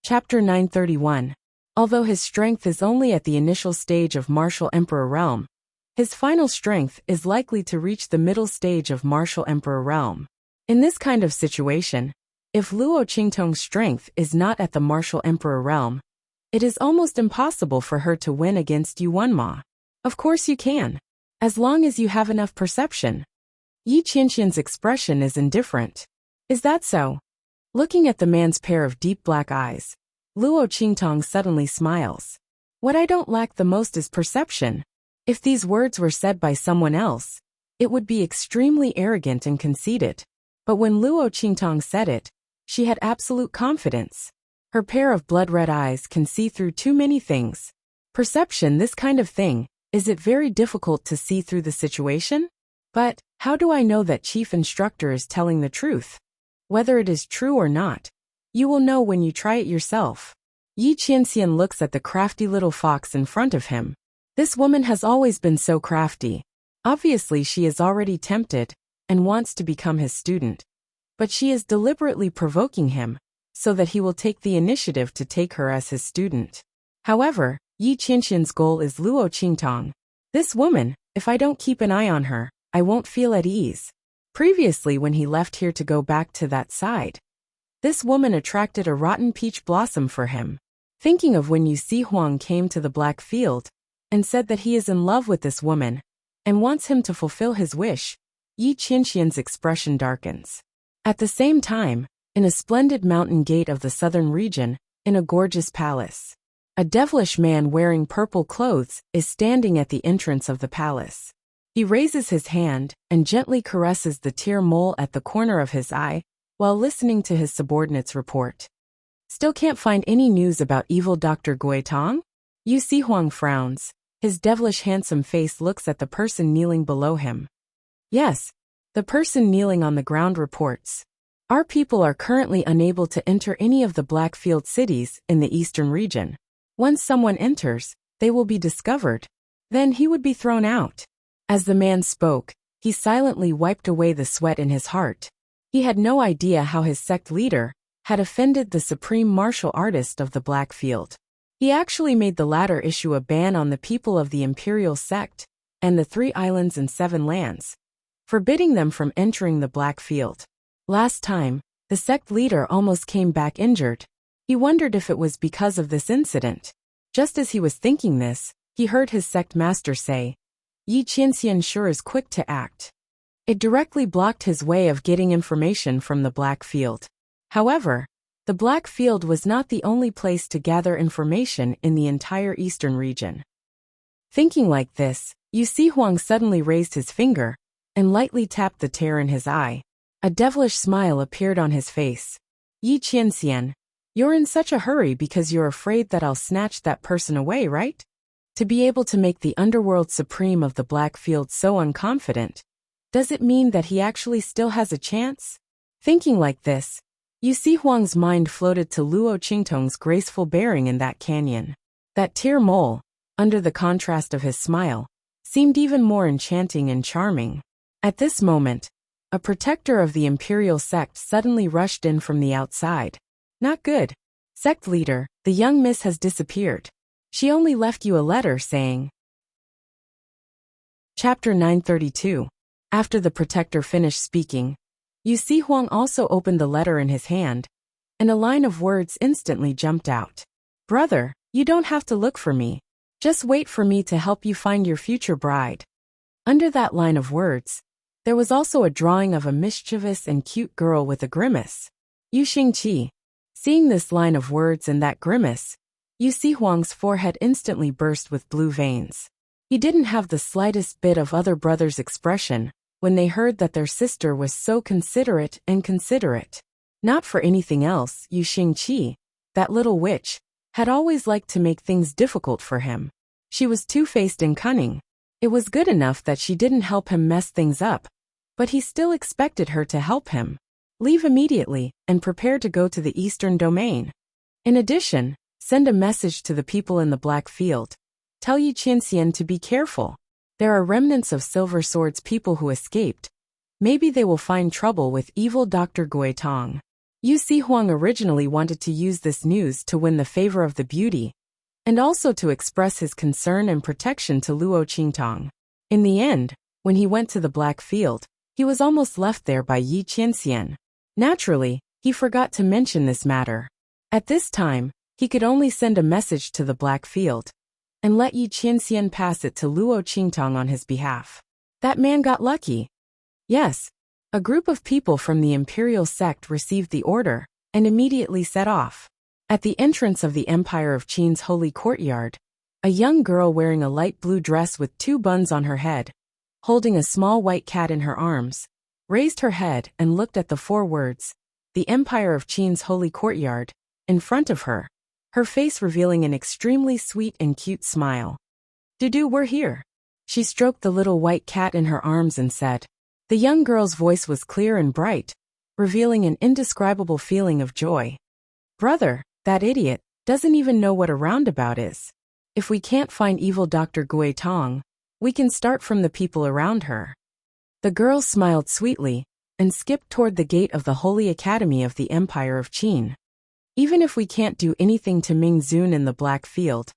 Chapter 931. Although his strength is only at the initial stage of martial emperor realm, his final strength is likely to reach the middle stage of martial emperor realm. In this kind of situation, if Luo Qingtong's strength is not at the martial emperor realm, it is almost impossible for her to win against Yuan Ma. Of course you can, as long as you have enough perception. Yi Qianxian's expression is indifferent. Is that so? Looking at the man's pair of deep black eyes, Luo Qingtong suddenly smiles. What I don't lack the most is perception. If these words were said by someone else, it would be extremely arrogant and conceited. But when Luo Qingtong said it, she had absolute confidence. Her pair of blood-red eyes can see through too many things. Perception, this kind of thing, is it very difficult to see through the situation? But, how do I know that chief instructor is telling the truth? Whether it is true or not, you will know when you try it yourself. Yi Qianxian looks at the crafty little fox in front of him. This woman has always been so crafty. Obviously she is already tempted and wants to become his student. But she is deliberately provoking him, so that he will take the initiative to take her as his student. However, Yi Qianxian's goal is Luo Qingtong. This woman, if I don't keep an eye on her, I won't feel at ease. Previously when he left here to go back to that side, this woman attracted a rotten peach blossom for him. Thinking of when Yu Huang came to the Black Field and said that he is in love with this woman and wants him to fulfill his wish, Yi Qianxian's expression darkens. At the same time, in a splendid mountain gate of the southern region, in a gorgeous palace, a devilish man wearing purple clothes is standing at the entrance of the palace. He raises his hand and gently caresses the tear mole at the corner of his eye while listening to his subordinate's report. Still can't find any news about evil Dr. Gui Tong? Yu Huang frowns. His devilish handsome face looks at the person kneeling below him. Yes, the person kneeling on the ground reports. Our people are currently unable to enter any of the Blackfield cities in the eastern region. Once someone enters, they will be discovered. Then he would be thrown out. As the man spoke, he silently wiped away the sweat in his heart. He had no idea how his sect leader had offended the supreme martial artist of the Blackfield. He actually made the latter issue a ban on the people of the imperial sect and the 3 islands and 7 lands, forbidding them from entering the Blackfield. Last time, the sect leader almost came back injured. He wondered if it was because of this incident. Just as he was thinking this, he heard his sect master say, Yi Qianxian sure is quick to act. It directly blocked his way of getting information from the Black Field. However, the Black Field was not the only place to gather information in the entire eastern region. Thinking like this, Yu Huang suddenly raised his finger and lightly tapped the tear in his eye. A devilish smile appeared on his face. Yi Qianxian, you're in such a hurry because you're afraid that I'll snatch that person away, right? To be able to make the underworld supreme of the Blackfield so unconfident, does it mean that he actually still has a chance? Thinking like this, Yu Huang's mind floated to Luo Qingtong's graceful bearing in that canyon. That tear mole, under the contrast of his smile, seemed even more enchanting and charming. At this moment, a protector of the imperial sect suddenly rushed in from the outside. Not good. Sect leader, the young miss has disappeared. She only left you a letter saying. Chapter 932. After the protector finished speaking, Yu Huang also opened the letter in his hand, and a line of words instantly jumped out. Brother, you don't have to look for me. Just wait for me to help you find your future bride. Under that line of words, there was also a drawing of a mischievous and cute girl with a grimace. Yu Xingqi. Seeing this line of words and that grimace, Yu Huang's forehead instantly burst with blue veins. He didn't have the slightest bit of other brothers' expression when they heard that their sister was so considerate and considerate. Not for anything else, Yu Xingqi, that little witch, had always liked to make things difficult for him. She was two-faced and cunning. It was good enough that she didn't help him mess things up, but he still expected her to help him. Leave immediately and prepare to go to the eastern domain. In addition, send a message to the people in the Black Field. Tell Yi Qianxian to be careful. There are remnants of Silver Sword's people who escaped. Maybe they will find trouble with evil Dr. Gui Tong. Yu Huang originally wanted to use this news to win the favor of the beauty, and also to express his concern and protection to Luo Qingtong. In the end, when he went to the Black Field, he was almost left there by Yi Qianxian. Naturally, he forgot to mention this matter. At this time, he could only send a message to the Black Field and let Yi Qianxian pass it to Luo Qingtong on his behalf. That man got lucky. Yes, a group of people from the imperial sect received the order and immediately set off. At the entrance of the Empire of Qin's holy courtyard, a young girl wearing a light blue dress with 2 buns on her head, holding a small white cat in her arms, raised her head and looked at the 4 words, "The Empire of Qin's holy courtyard," in front of her, her face revealing an extremely sweet and cute smile. "Dudu, we're here." She stroked the little white cat in her arms and said. The young girl's voice was clear and bright, revealing an indescribable feeling of joy. "Brother, that idiot doesn't even know what a roundabout is. If we can't find evil Dr. Gui Tong, we can start from the people around her." The girl smiled sweetly and skipped toward the gate of the Holy Academy of the Empire of Qin. "Even if we can't do anything to Ming Zun in the Black Field,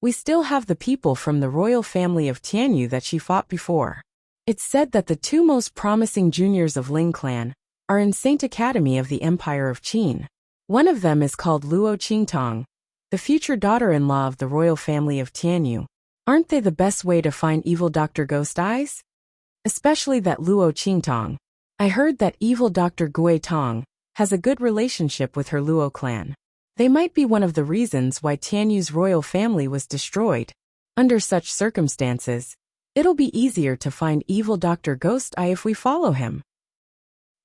we still have the people from the royal family of Tianyu that she fought before. It's said that the 2 most promising juniors of Ling clan are in Saint Academy of the Empire of Qin. One of them is called Luo Qingtong, the future daughter-in-law of the royal family of Tianyu. Aren't they the best way to find evil Dr. Ghost Eyes? Especially that Luo Qingtong. I heard that evil Dr. Gui Tong has a good relationship with her Luo clan. They might be one of the reasons why Tianyu's royal family was destroyed. Under such circumstances, it'll be easier to find evil Dr. Ghost Eye if we follow him."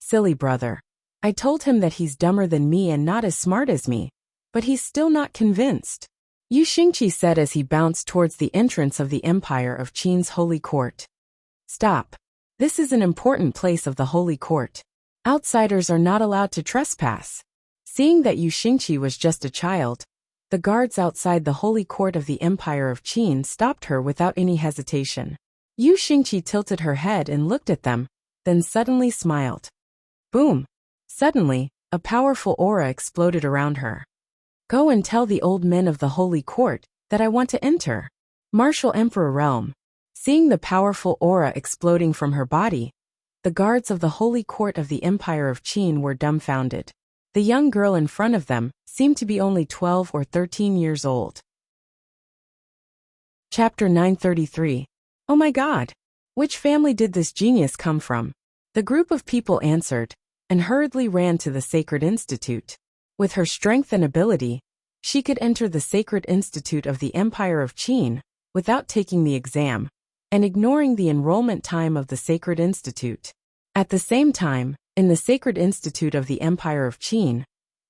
"Silly brother. I told him that he's dumber than me and not as smart as me, but he's still not convinced," Yu Xingqi said as he bounced towards the entrance of the Empire of Qin's holy court. "Stop. This is an important place of the holy court. Outsiders are not allowed to trespass." Seeing that Yu Xingqi was just a child, the guards outside the holy court of the Empire of Qin stopped her without any hesitation. Yu Xingqi tilted her head and looked at them, then suddenly smiled. Boom! Suddenly, a powerful aura exploded around her. "Go and tell the old men of the holy court that I want to enter Martial Emperor Realm." Seeing the powerful aura exploding from her body, the guards of the holy court of the Empire of Qin were dumbfounded. The young girl in front of them seemed to be only 12 or 13 years old. Chapter 933. Oh my God! Which family did this genius come from? The group of people answered, and hurriedly ran to the Sacred Institute. With her strength and ability, she could enter the Sacred Institute of the Empire of Qin without taking the exam, and ignoring the enrollment time of the Sacred Institute. At the same time, in the Sacred Institute of the Empire of Qin,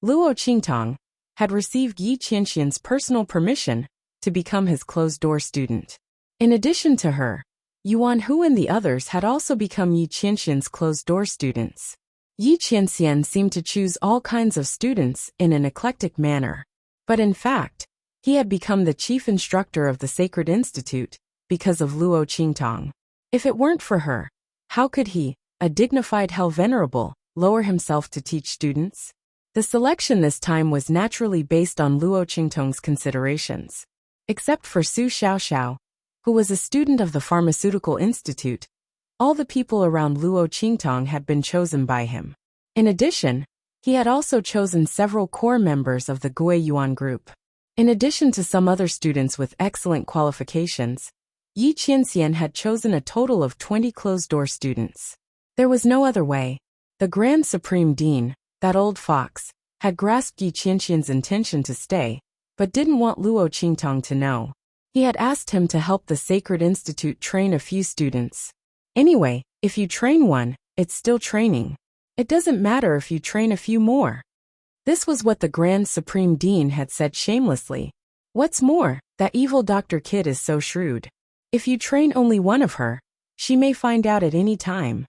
Luo Qingtong had received Yi Qianxian's personal permission to become his closed-door student. In addition to her, Yuan Hu and the others had also become Yi Qianxian's closed-door students. Yi Qianxian seemed to choose all kinds of students in an eclectic manner. But in fact, he had become the chief instructor of the Sacred Institute because of Luo Qingtong. If it weren't for her, how could he, a dignified Hell Venerable, lower himself to teach students? The selection this time was naturally based on Luo Qingtong's considerations. Except for Su Xiaoxiao, who was a student of the Pharmaceutical Institute, all the people around Luo Qingtong had been chosen by him. In addition, he had also chosen several core members of the Gui Yuan group. In addition to some other students with excellent qualifications, Yi Qianxian had chosen a total of 20 closed-door students. There was no other way. The Grand Supreme Dean, that old fox, had grasped Yi Qianxian's intention to stay, but didn't want Luo Qingtong to know. He had asked him to help the Sacred Institute train a few students. Anyway, if you train one, it's still training. It doesn't matter if you train a few more. This was what the Grand Supreme Dean had said shamelessly. What's more, that evil Dr. Kid is so shrewd. If you train only one of her, she may find out at any time.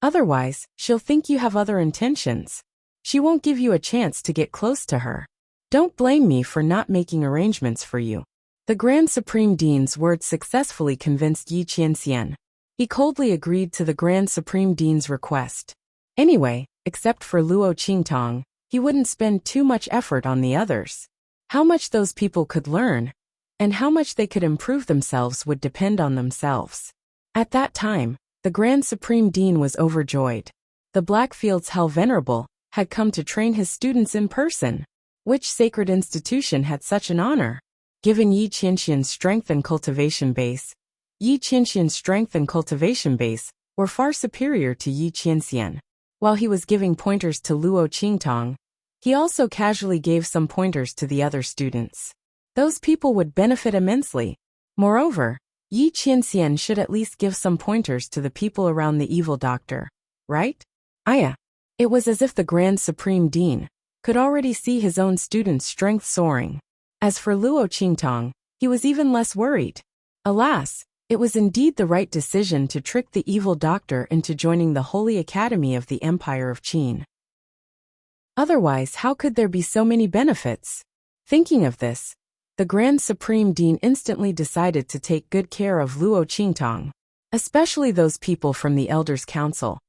Otherwise, she'll think you have other intentions. She won't give you a chance to get close to her. Don't blame me for not making arrangements for you. The Grand Supreme Dean's words successfully convinced Yi Qianxian. He coldly agreed to the Grand Supreme Dean's request. Anyway, except for Luo Qingtong, he wouldn't spend too much effort on the others. How much those people could learn, and how much they could improve themselves would depend on themselves. At that time, the Grand Supreme Dean was overjoyed. The Blackfield's Hell Venerable had come to train his students in person. Which sacred institution had such an honor? Given Yi Qianxian's strength and cultivation base, were far superior to Yi Qianxian. While he was giving pointers to Luo Qingtong, he also casually gave some pointers to the other students. Those people would benefit immensely. Moreover, Yi Qianxian should at least give some pointers to the people around the evil doctor, right? It was as if the Grand Supreme Dean could already see his own students' strength soaring. As for Luo Qingtong, he was even less worried. Alas, it was indeed the right decision to trick the evil doctor into joining the Holy Academy of the Empire of Qin. Otherwise, how could there be so many benefits? Thinking of this, the Grand Supreme Dean instantly decided to take good care of Luo Qingtong, especially those people from the Elders' Council.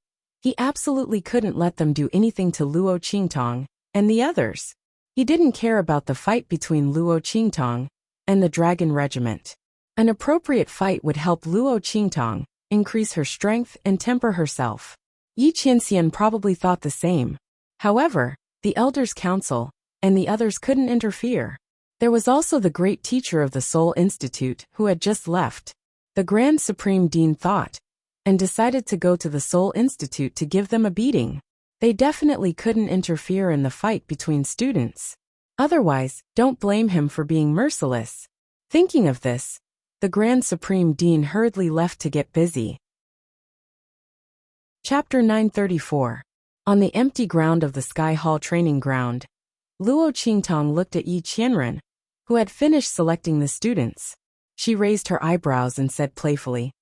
He absolutely couldn't let them do anything to Luo Qingtong and the others. He didn't care about the fight between Luo Qingtong and the Dragon Regiment. An appropriate fight would help Luo Qingtong increase her strength and temper herself. Yi Qianxian probably thought the same. However, the Elders' Council and the others couldn't interfere. There was also the great teacher of the Seoul Institute who had just left. The Grand Supreme Dean thought, and decided to go to the Seoul Institute to give them a beating. They definitely couldn't interfere in the fight between students. Otherwise, don't blame him for being merciless. Thinking of this, the Grand Supreme Dean hurriedly left to get busy. Chapter 934. On the empty ground of the Sky Hall training ground, Luo Qingtong looked at Yi Qianren, who had finished selecting the students. She raised her eyebrows and said playfully,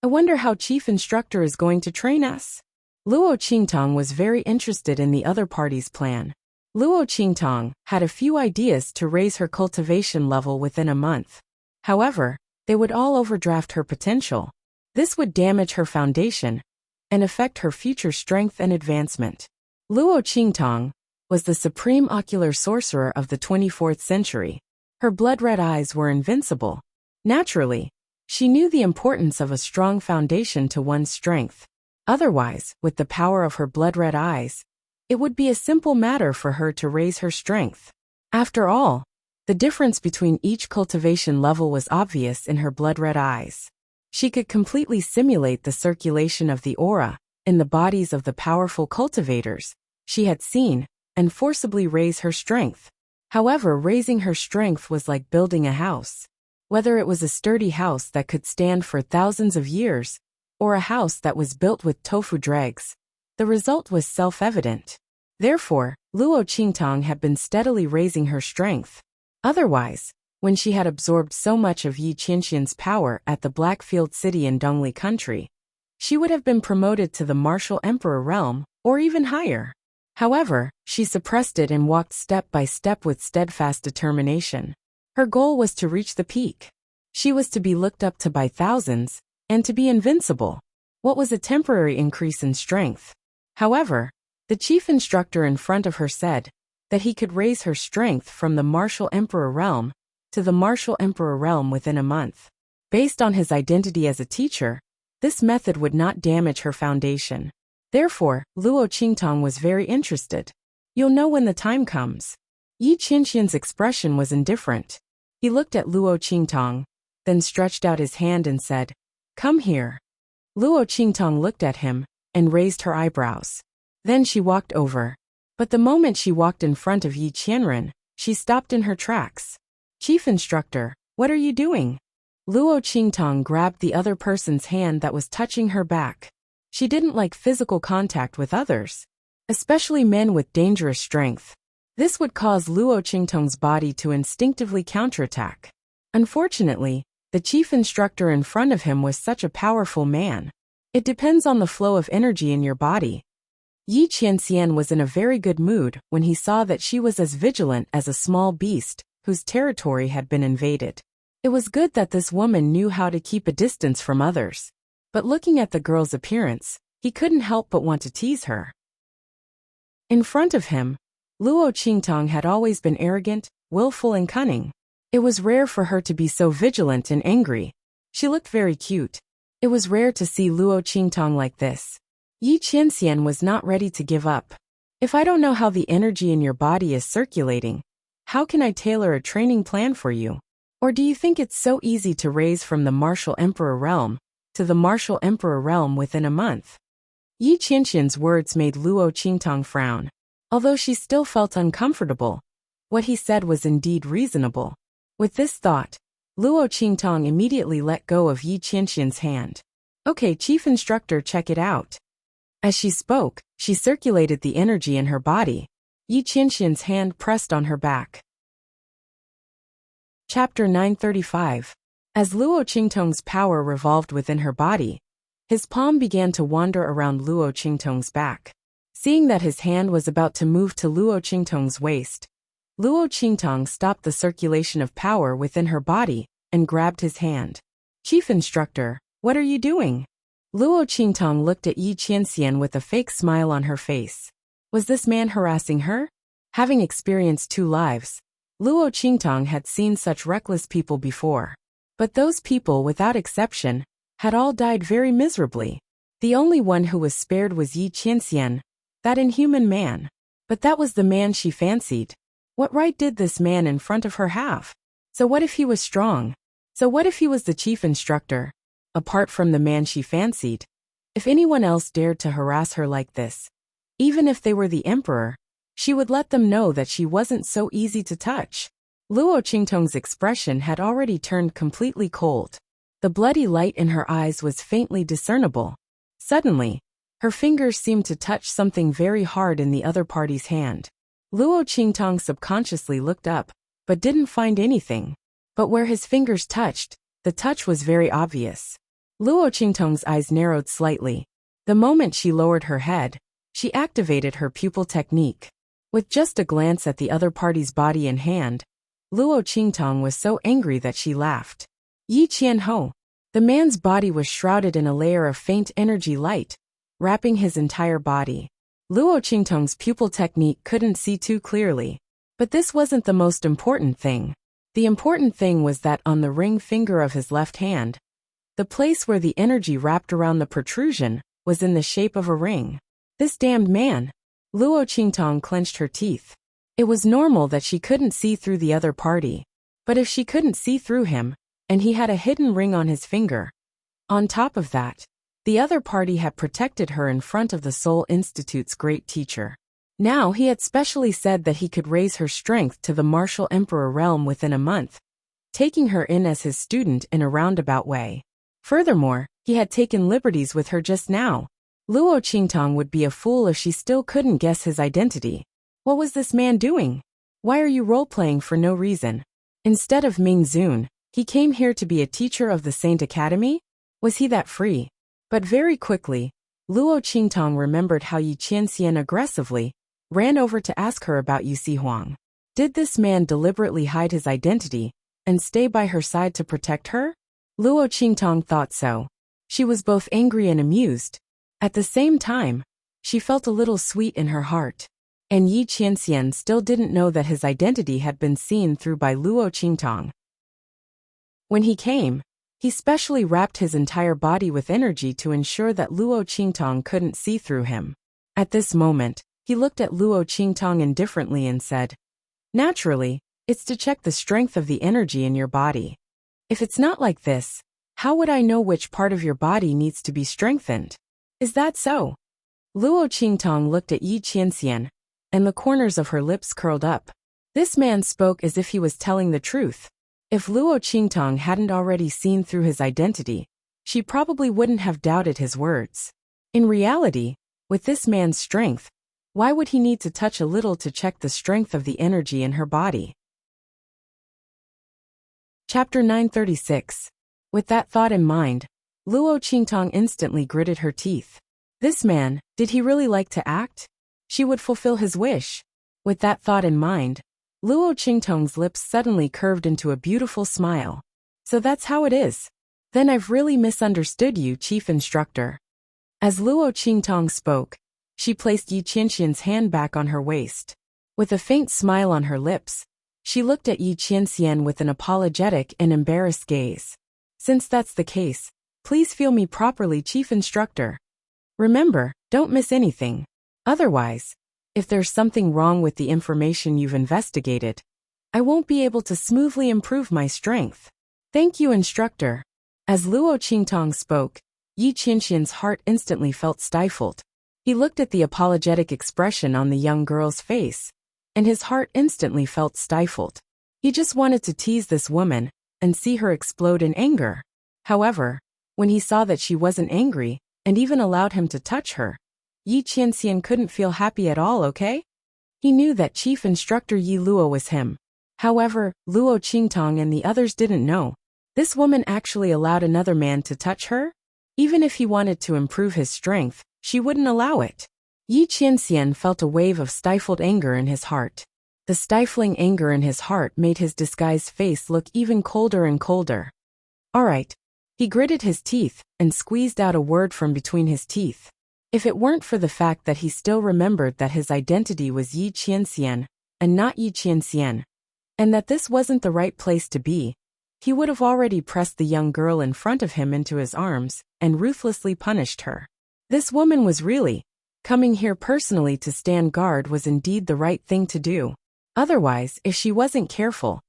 "I wonder how Chief Instructor is going to train us?" Luo Qingtong was very interested in the other party's plan. Luo Qingtong had a few ideas to raise her cultivation level within a month. However, they would all overdraft her potential. This would damage her foundation and affect her future strength and advancement. Luo Qingtong was the supreme ocular sorcerer of the 24th century. Her blood-red eyes were invincible. Naturally, she knew the importance of a strong foundation to one's strength. Otherwise, with the power of her blood-red eyes, it would be a simple matter for her to raise her strength. After all, the difference between each cultivation level was obvious in her blood-red eyes. She could completely simulate the circulation of the aura in the bodies of the powerful cultivators she had seen and forcibly raise her strength. However, raising her strength was like building a house. Whether it was a sturdy house that could stand for thousands of years, or a house that was built with tofu dregs, the result was self-evident. Therefore, Luo Qingtong had been steadily raising her strength. Otherwise, when she had absorbed so much of Yi Qianxian's power at the Blackfield City in Dongli Country, she would have been promoted to the Martial Emperor realm, or even higher. However, she suppressed it and walked step by step with steadfast determination. Her goal was to reach the peak. She was to be looked up to by thousands, and to be invincible. What was a temporary increase in strength? However, the chief instructor in front of her said that he could raise her strength from the Martial Emperor realm to the Martial Emperor realm within a month. Based on his identity as a teacher, this method would not damage her foundation. Therefore, Luo Qingtong was very interested. "You'll know when the time comes." Yi Qianxian's expression was indifferent. He looked at Luo Qingtong, then stretched out his hand and said, "Come here." Luo Qingtong looked at him and raised her eyebrows. Then she walked over. But the moment she walked in front of Yi Qianren, she stopped in her tracks. "Chief Instructor, what are you doing?" Luo Qingtong grabbed the other person's hand that was touching her back. She didn't like physical contact with others, especially men with dangerous strength. This would cause Luo Qingtong's body to instinctively counterattack. Unfortunately, the chief instructor in front of him was such a powerful man. It depends on the flow of energy in your body. Yi Qianxian was in a very good mood when he saw that she was as vigilant as a small beast whose territory had been invaded. It was good that this woman knew how to keep a distance from others. But looking at the girl's appearance, he couldn't help but want to tease her. In front of him, Luo Qingtong had always been arrogant, willful and cunning. It was rare for her to be so vigilant and angry. She looked very cute. It was rare to see Luo Qingtong like this. Yi Qianxian was not ready to give up. If I don't know how the energy in your body is circulating, how can I tailor a training plan for you? Or do you think it's so easy to raise from the martial emperor realm to the martial emperor realm within a month? Yi Qianxian's words made Luo Qingtong frown. Although she still felt uncomfortable, what he said was indeed reasonable. With this thought, Luo Qingtong immediately let go of Yi Qianxian's hand. Okay, chief instructor, check it out. As she spoke, she circulated the energy in her body. Yi Qianxian's hand pressed on her back. Chapter 935. As Luo Qingtong's power revolved within her body, his palm began to wander around Luo Qingtong's back. Seeing that his hand was about to move to Luo Qingtong's waist, Luo Qingtong stopped the circulation of power within her body and grabbed his hand. Chief instructor, what are you doing? Luo Qingtong looked at Yi Qianxian with a fake smile on her face. Was this man harassing her? Having experienced 2 lives, Luo Qingtong had seen such reckless people before. But those people, without exception, had all died very miserably. The only one who was spared was Yi Qianxian, that inhuman man. But that was the man she fancied. What right did this man in front of her have? So what if he was strong? So what if he was the chief instructor? Apart from the man she fancied, if anyone else dared to harass her like this, even if they were the emperor, she would let them know that she wasn't so easy to touch. Luo Qingtong's expression had already turned completely cold. The bloody light in her eyes was faintly discernible. Suddenly, her fingers seemed to touch something very hard in the other party's hand. Luo Qingtong subconsciously looked up, but didn't find anything. But where his fingers touched, the touch was very obvious. Luo Qingtong's eyes narrowed slightly. The moment she lowered her head, she activated her pupil technique. With just a glance at the other party's body and hand, Luo Qingtong was so angry that she laughed. Yi Qianho. The man's body was shrouded in a layer of faint energy light, wrapping his entire body. Luo Qingtong's pupil technique couldn't see too clearly. But this wasn't the most important thing. The important thing was that on the ring finger of his left hand, the place where the energy wrapped around the protrusion was in the shape of a ring. This damned man! Luo Qingtong clenched her teeth. It was normal that she couldn't see through the other party. But if she couldn't see through him, and he had a hidden ring on his finger, on top of that, the other party had protected her in front of the Seoul Institute's great teacher. Now he had specially said that he could raise her strength to the martial emperor realm within a month, taking her in as his student in a roundabout way. Furthermore, he had taken liberties with her just now. Luo Qingtong would be a fool if she still couldn't guess his identity. What was this man doing? Why are you role-playing for no reason? Instead of Ming Zun, he came here to be a teacher of the Saint Academy? Was he that free? But very quickly, Luo Qingtong remembered how Yi Qianxian aggressively ran over to ask her about Yu Huang. Did this man deliberately hide his identity and stay by her side to protect her? Luo Qingtong thought so. She was both angry and amused. At the same time, she felt a little sweet in her heart. And Yi Qianxian still didn't know that his identity had been seen through by Luo Qingtong. When he came, he specially wrapped his entire body with energy to ensure that Luo Qingtong couldn't see through him. At this moment, he looked at Luo Qingtong indifferently and said, "Naturally, it's to check the strength of the energy in your body. If it's not like this, how would I know which part of your body needs to be strengthened? Is that so?" Luo Qingtong looked at Yi Qianxian, and the corners of her lips curled up. This man spoke as if he was telling the truth. If Luo Qingtong hadn't already seen through his identity, she probably wouldn't have doubted his words. In reality, with this man's strength, why would he need to touch a little to check the strength of the energy in her body? Chapter 936. With that thought in mind, Luo Qingtong instantly gritted her teeth. This man, did he really like to act? She would fulfill his wish. With that thought in mind, Luo Qingtong's lips suddenly curved into a beautiful smile. So that's how it is. Then I've really misunderstood you, chief instructor. As Luo Qingtong spoke, she placed Yi Qianxian's hand back on her waist. With a faint smile on her lips, she looked at Yi Qianxian with an apologetic and embarrassed gaze. Since that's the case, please feel me properly, Chief Instructor. Remember, don't miss anything. Otherwise, if there's something wrong with the information you've investigated, I won't be able to smoothly improve my strength. Thank you, Instructor. As Luo Qingtong spoke, Yi Qianxian's heart instantly felt stifled. He looked at the apologetic expression on the young girl's face, and his heart instantly felt stifled. He just wanted to tease this woman and see her explode in anger. However, when he saw that she wasn't angry and even allowed him to touch her, Yi Qianxian couldn't feel happy at all, okay? He knew that Chief Instructor Yi Luo was him. However, Luo Qingtong and the others didn't know. This woman actually allowed another man to touch her? Even if he wanted to improve his strength, she wouldn't allow it. Yi Qianxian felt a wave of stifled anger in his heart. The stifling anger in his heart made his disguised face look even colder and colder. All right. He gritted his teeth and squeezed out a word from between his teeth. If it weren't for the fact that he still remembered that his identity was Yi Qianxian and not Yi Qianxian, and that this wasn't the right place to be, he would have already pressed the young girl in front of him into his arms and ruthlessly punished her. This woman was really coming here personally to stand guard was indeed the right thing to do. Otherwise, if she wasn't careful,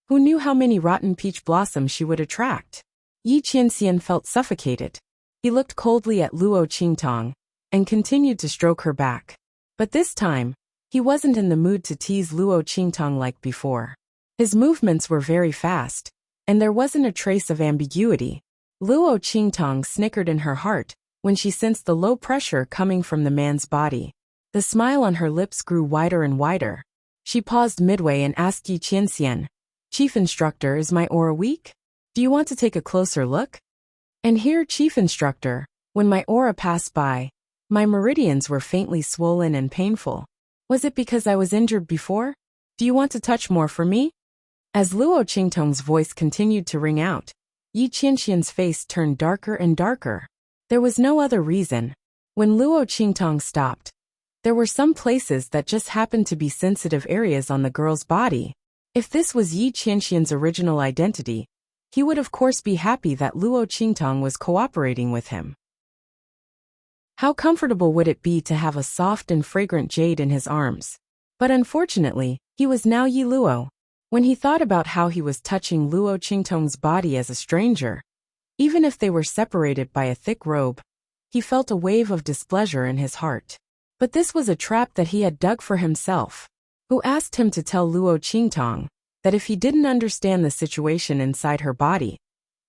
who knew how many rotten peach blossoms she would attract? Yi Qianxian felt suffocated. He looked coldly at Luo Qingtong and continued to stroke her back. But this time, he wasn't in the mood to tease Luo Qingtong like before. His movements were very fast, and there wasn't a trace of ambiguity. Luo Qingtong snickered in her heart when she sensed the low pressure coming from the man's body. The smile on her lips grew wider and wider. She paused midway and asked Yi Qianxian, Chief Instructor, is my aura weak? Do you want to take a closer look? And here, Chief Instructor, when my aura passed by, my meridians were faintly swollen and painful. Was it because I was injured before? Do you want to touch more for me? As Luo Qingtong's voice continued to ring out, Yi Qianxian's face turned darker and darker. There was no other reason. When Luo Qingtong stopped, there were some places that just happened to be sensitive areas on the girl's body. If this was Yi Qianxian's original identity, he would of course be happy that Luo Qingtong was cooperating with him. How comfortable would it be to have a soft and fragrant jade in his arms? But unfortunately, he was now Yi Luo. When he thought about how he was touching Luo Qingtong's body as a stranger, even if they were separated by a thick robe, he felt a wave of displeasure in his heart. But this was a trap that he had dug for himself. Who asked him to tell Luo Qingtong that if he didn't understand the situation inside her body,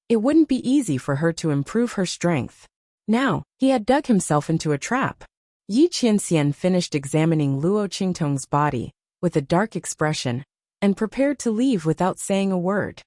it wouldn't be easy for her to improve her strength. Now, he had dug himself into a trap. Yi Qianxian finished examining Luo Qingtong's body with a dark expression and prepared to leave without saying a word.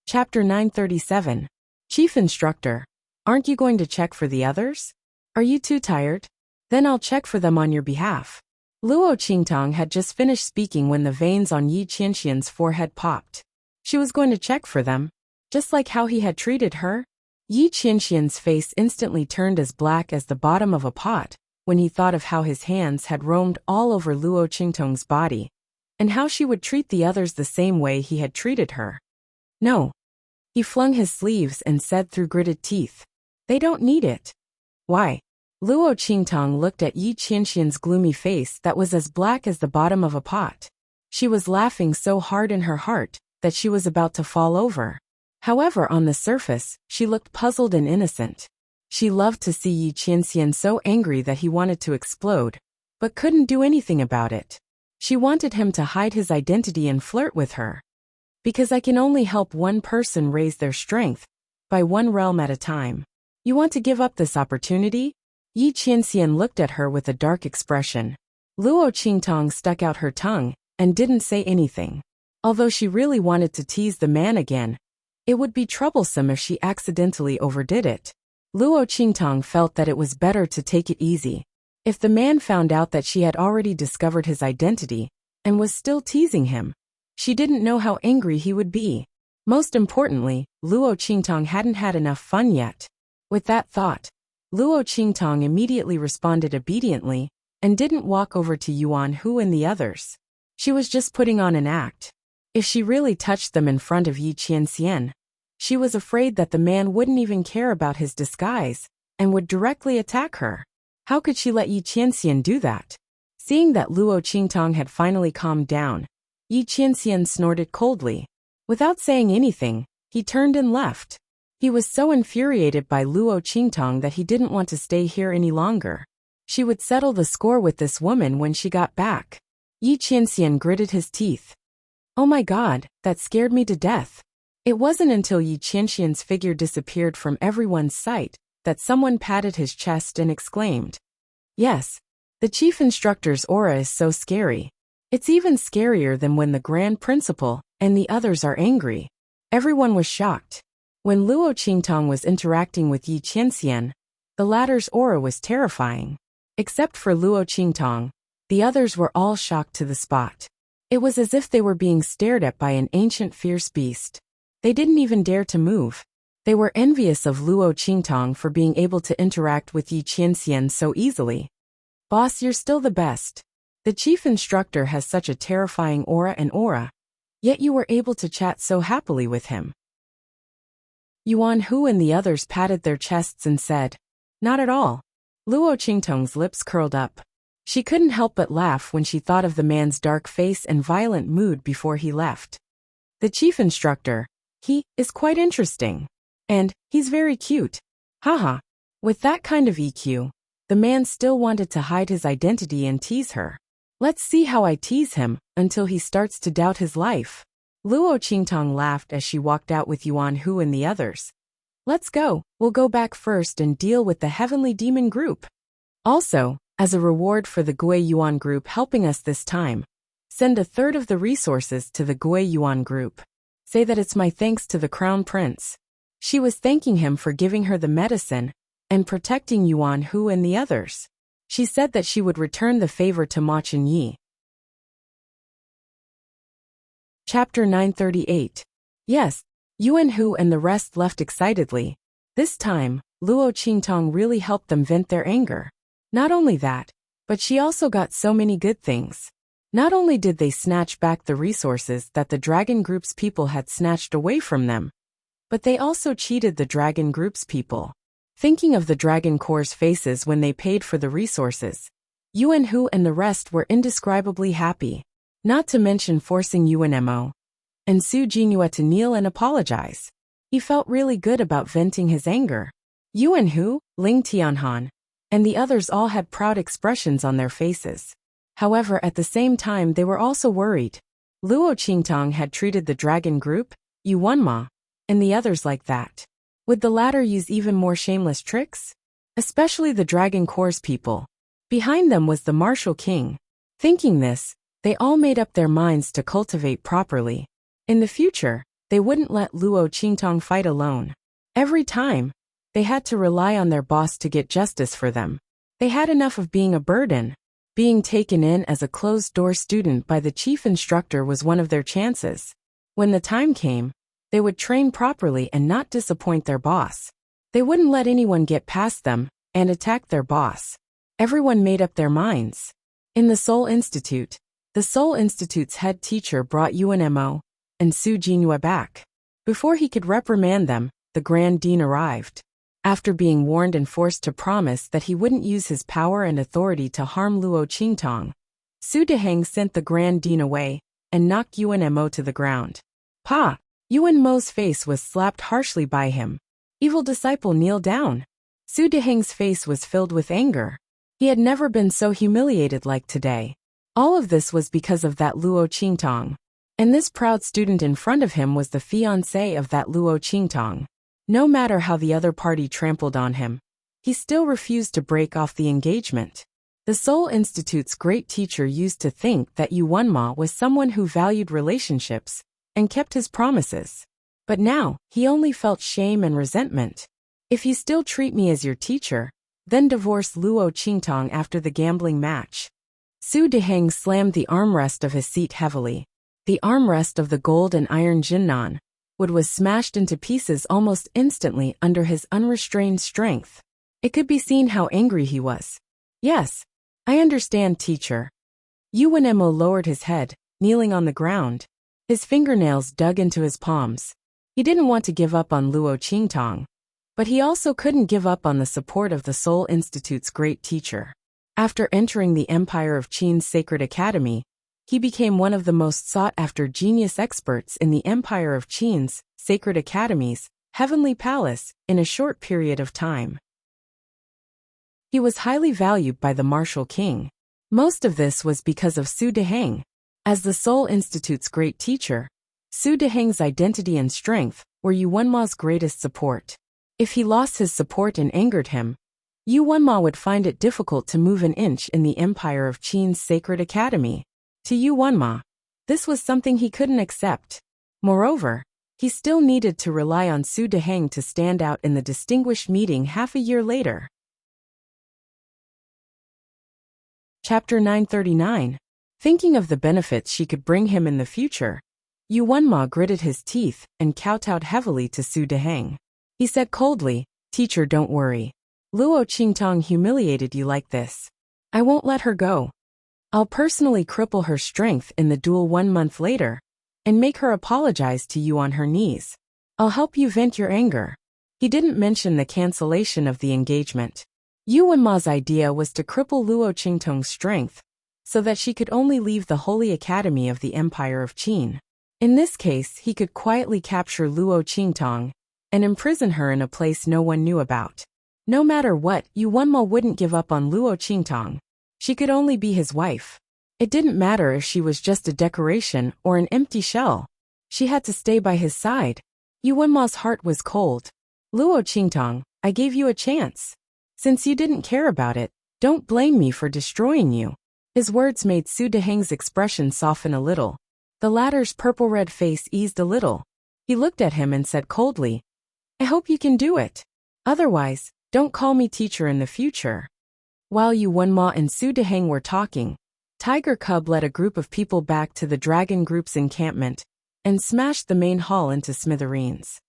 Chapter 937. Chief Instructor, aren't you going to check for the others? Are you too tired? Then I'll check for them on your behalf. Luo Qingtong had just finished speaking when the veins on Yi Qianxian's forehead popped. She was going to check for them, just like how he had treated her. Yi Qianxian's face instantly turned as black as the bottom of a pot when he thought of how his hands had roamed all over Luo Qingtong's body, and how she would treat the others the same way he had treated her. No. He flung his sleeves and said through gritted teeth, they don't need it. Why? Luo Qingtong looked at Yi Qianxian's gloomy face that was as black as the bottom of a pot. She was laughing so hard in her heart that she was about to fall over. However, on the surface, she looked puzzled and innocent. She loved to see Yi Qianxian so angry that he wanted to explode, but couldn't do anything about it. She wanted him to hide his identity and flirt with her. Because I can only help one person raise their strength, by one realm at a time. You want to give up this opportunity? Yi Qianxian looked at her with a dark expression. Luo Qingtong stuck out her tongue and didn't say anything. Although she really wanted to tease the man again, it would be troublesome if she accidentally overdid it. Luo Qingtong felt that it was better to take it easy. If the man found out that she had already discovered his identity and was still teasing him, she didn't know how angry he would be. Most importantly, Luo Qingtong hadn't had enough fun yet. With that thought, Luo Qingtong immediately responded obediently and didn't walk over to Yuan Hu and the others. She was just putting on an act. If she really touched them in front of Yi Qianxian, she was afraid that the man wouldn't even care about his disguise and would directly attack her. How could she let Yi Qianxian do that? Seeing that Luo Qingtong had finally calmed down, Yi Qianxian snorted coldly. Without saying anything, he turned and left. He was so infuriated by Luo Qingtong that he didn't want to stay here any longer. She would settle the score with this woman when she got back. Yi Qianxian gritted his teeth. Oh my god, that scared me to death. It wasn't until Yi Qianxian's figure disappeared from everyone's sight that someone patted his chest and exclaimed. Yes, the chief instructor's aura is so scary. It's even scarier than when the grand principal and the others are angry. Everyone was shocked. When Luo Qingtong was interacting with Yi Qianxian, the latter's aura was terrifying. Except for Luo Qingtong, the others were all shocked to the spot. It was as if they were being stared at by an ancient fierce beast. They didn't even dare to move. They were envious of Luo Qingtong for being able to interact with Yi Qianxian so easily. Boss, you're still the best. The chief instructor has such a terrifying aura, yet you were able to chat so happily with him. Yuan Hu and the others patted their chests and said, Not at all. Luo Qingtong's lips curled up. She couldn't help but laugh when she thought of the man's dark face and violent mood before he left. The chief instructor, he is quite interesting. And he's very cute. Haha. With that kind of EQ, the man still wanted to hide his identity and tease her. Let's see how I tease him until he starts to doubt his life. Luo Qingtong laughed as she walked out with Yuan Hu and the others. Let's go, we'll go back first and deal with the Heavenly Demon group. Also, as a reward for the Gui Yuan group helping us this time, send a third of the resources to the Gui Yuan group. Say that it's my thanks to the Crown Prince. She was thanking him for giving her the medicine and protecting Yuan Hu and the others. She said that she would return the favor to Ma Chenyi. Chapter 938. Yes, Yuan Hu and the rest left excitedly. This time, Luo Qingtong really helped them vent their anger. Not only that, but she also got so many good things. Not only did they snatch back the resources that the Dragon Group's people had snatched away from them, but they also cheated the Dragon Group's people. Thinking of the Dragon Corps' faces when they paid for the resources, Yuan Hu and the rest were indescribably happy. Not to mention forcing Yuan Mo and Su Jinhua to kneel and apologize. He felt really good about venting his anger. Yuan Hu, Ling Tianhan, and the others all had proud expressions on their faces. However, at the same time they were also worried. Luo Qingtong had treated the Dragon Group, Yuan Ma, and the others like that. Would the latter use even more shameless tricks? Especially the Dragon Corps people. Behind them was the Martial King. Thinking this, they all made up their minds to cultivate properly. In the future, they wouldn't let Luo Qingtong fight alone. Every time, they had to rely on their boss to get justice for them. They had enough of being a burden. Being taken in as a closed-door student by the chief instructor was one of their chances. When the time came, they would train properly and not disappoint their boss. They wouldn't let anyone get past them and attack their boss. Everyone made up their minds. In the Seoul Institute, the Seoul Institute's head teacher brought Yuan Mo and Su Jinhua back. Before he could reprimand them, the Grand Dean arrived. After being warned and forced to promise that he wouldn't use his power and authority to harm Luo Qingtong, Su Deheng sent the Grand Dean away and knocked Yuan Mo to the ground. Pa! Yuan Mo's face was slapped harshly by him. Evil disciple, kneel down. Su Deheng's face was filled with anger. He had never been so humiliated like today. All of this was because of that Luo Qingtong. And this proud student in front of him was the fiancé of that Luo Qingtong. No matter how the other party trampled on him, he still refused to break off the engagement. The Seoul Institute's great teacher used to think that Yuan Ma was someone who valued relationships and kept his promises. But now, he only felt shame and resentment. If you still treat me as your teacher, then divorce Luo Qingtong after the gambling match. Su Deheng slammed the armrest of his seat heavily. The armrest of the gold and iron Jinnan wood was smashed into pieces almost instantly under his unrestrained strength. It could be seen how angry he was. Yes, I understand, teacher. Yuan Mo lowered his head, kneeling on the ground. His fingernails dug into his palms. He didn't want to give up on Luo Qingtong, but he also couldn't give up on the support of the Seoul Institute's great teacher. After entering the Empire of Qin's Sacred Academy, he became one of the most sought-after genius experts in the Empire of Qin's Sacred Academy's Heavenly Palace in a short period of time. He was highly valued by the martial king. Most of this was because of Su Deheng. As the Seoul Institute's great teacher, Su Deheng's identity and strength were Yuanma's greatest support. If he lost his support and angered him, Yuanma would find it difficult to move an inch in the Empire of Qin's Sacred Academy. To Yuanma, this was something he couldn't accept. Moreover, he still needed to rely on Su Deheng to stand out in the distinguished meeting half a year later. Chapter 939. Thinking of the benefits she could bring him in the future, Yuanma gritted his teeth and kowtowed heavily to Su Deheng. He said coldly, "Teacher, don't worry. Luo Qingtong humiliated you like this. I won't let her go. I'll personally cripple her strength in the duel 1 month later, and make her apologize to you on her knees. I'll help you vent your anger." He didn't mention the cancellation of the engagement. Yuanma's idea was to cripple Luo Qingtong's strength, so that she could only leave the Holy Academy of the Empire of Qin. In this case, he could quietly capture Luo Qingtong and imprison her in a place no one knew about. No matter what, Yuanma wouldn't give up on Luo Qingtong. She could only be his wife. It didn't matter if she was just a decoration or an empty shell. She had to stay by his side. Yuanma's heart was cold. "Luo Qingtong, I gave you a chance. Since you didn't care about it, don't blame me for destroying you." His words made Su Deheng's expression soften a little. The latter's purple-red face eased a little. He looked at him and said coldly, "I hope you can do it. Otherwise, don't call me teacher in the future." While Yuanma and Su Deheng were talking, Tiger Cub led a group of people back to the Dragon Group's encampment and smashed the main hall into smithereens.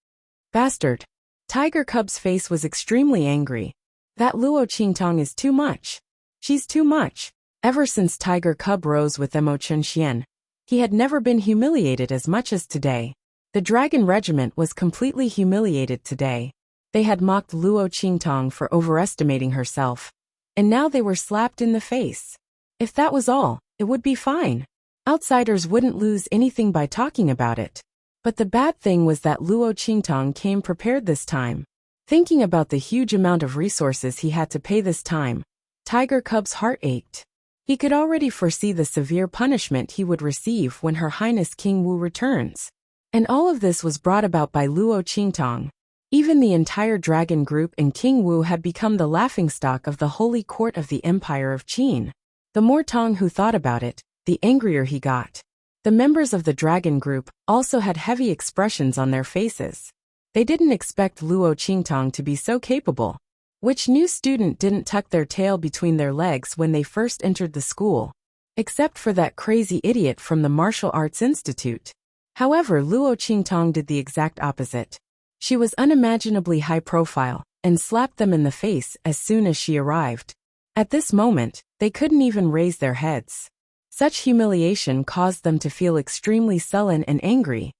"Bastard!" Tiger Cub's face was extremely angry. "That Luo Qingtong is too much. She's too much." Ever since Tiger Cub rose with Mo Chunxian, he had never been humiliated as much as today. The Dragon Regiment was completely humiliated today. They had mocked Luo Qingtong for overestimating herself, and now they were slapped in the face. If that was all, it would be fine. Outsiders wouldn't lose anything by talking about it. But the bad thing was that Luo Qingtong came prepared this time. Thinking about the huge amount of resources he had to pay this time, Tiger Cub's heart ached. He could already foresee the severe punishment he would receive when Her Highness King Wu returns. And all of this was brought about by Luo Qingtong. Even the entire Dragon Group and King Wu had become the laughingstock of the holy court of the Empire of Qin. The more Tong Hu thought about it, the angrier he got. The members of the Dragon Group also had heavy expressions on their faces. They didn't expect Luo Qingtong to be so capable. Which new student didn't tuck their tail between their legs when they first entered the school? Except for that crazy idiot from the Martial Arts Institute. However, Luo Qingtong did the exact opposite. She was unimaginably high profile and slapped them in the face as soon as she arrived. At this moment, they couldn't even raise their heads. Such humiliation caused them to feel extremely sullen and angry.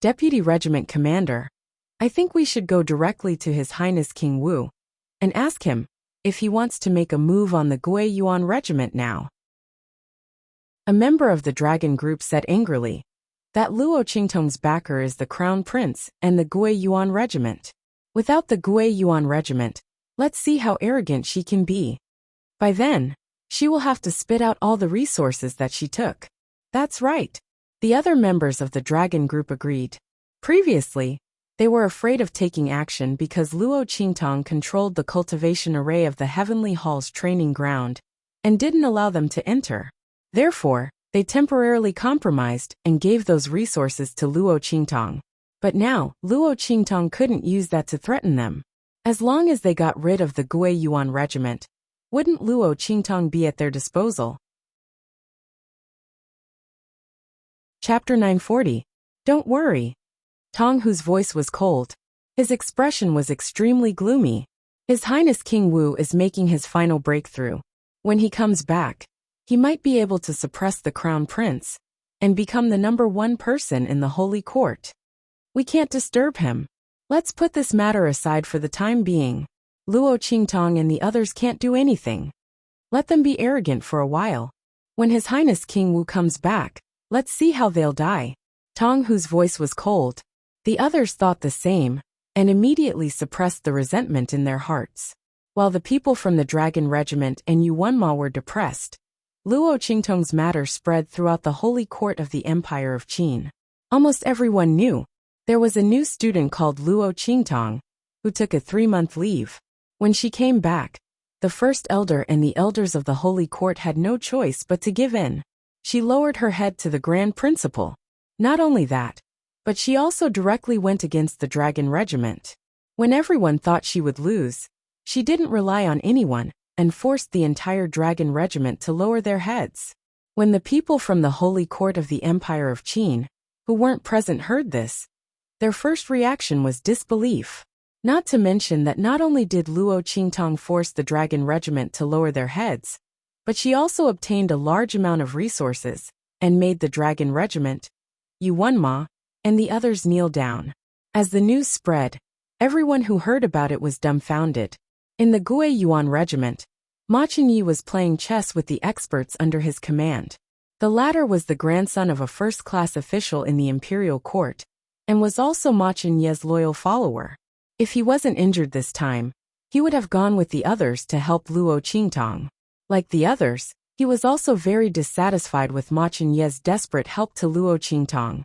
"Deputy Regiment Commander, I think we should go directly to His Highness King Wu and ask him if he wants to make a move on the Gui Yuan Regiment now." A member of the Dragon Group said angrily, "That Luo Qingtong's backer is the Crown Prince and the Gui Yuan Regiment. Without the Gui Yuan Regiment, let's see how arrogant she can be. By then, she will have to spit out all the resources that she took." "That's right." The other members of the Dragon Group agreed. Previously, they were afraid of taking action because Luo Qingtong controlled the cultivation array of the Heavenly Hall's training ground and didn't allow them to enter. Therefore, they temporarily compromised and gave those resources to Luo Qingtong. But now, Luo Qingtong couldn't use that to threaten them. As long as they got rid of the Gui Yuan Regiment, wouldn't Luo Qingtong be at their disposal? Chapter 940. Don't worry. Tong Hu's voice was cold. His expression was extremely gloomy. His Highness King Wu is making his final breakthrough. When he comes back, he might be able to suppress the crown prince and become the #1 person in the holy court. We can't disturb him. Let's put this matter aside for the time being. Luo Qingtong and the others can't do anything. Let them be arrogant for a while. When His Highness King Wu comes back, let's see how they'll die. Tong, whose voice was cold. The others thought the same, and immediately suppressed the resentment in their hearts. While the people from the Dragon Regiment and Yuanma were depressed, Luo Qingtong's matter spread throughout the holy court of the Empire of Qin. Almost everyone knew there was a new student called Luo Qingtong, who took a 3-month leave. When she came back, the first elder and the elders of the holy court had no choice but to give in. She lowered her head to the grand principal. Not only that, but she also directly went against the Dragon Regiment. When everyone thought she would lose, she didn't rely on anyone and forced the entire Dragon Regiment to lower their heads. When the people from the holy court of the Empire of Qin, who weren't present, heard this, their first reaction was disbelief. Not to mention that not only did Luo Qingtong force the Dragon Regiment to lower their heads, but she also obtained a large amount of resources and made the Dragon Regiment, Yuanma, and the others kneel down. As the news spread, everyone who heard about it was dumbfounded. In the Gue Yuan Regiment, Ma Chenyi was playing chess with the experts under his command. The latter was the grandson of a first-class official in the imperial court, and was also Ma Chenyi's loyal follower. If he wasn't injured this time, he would have gone with the others to help Luo Qingtong. Like the others, he was also very dissatisfied with Ma Chenyi's desperate help to Luo Qingtong.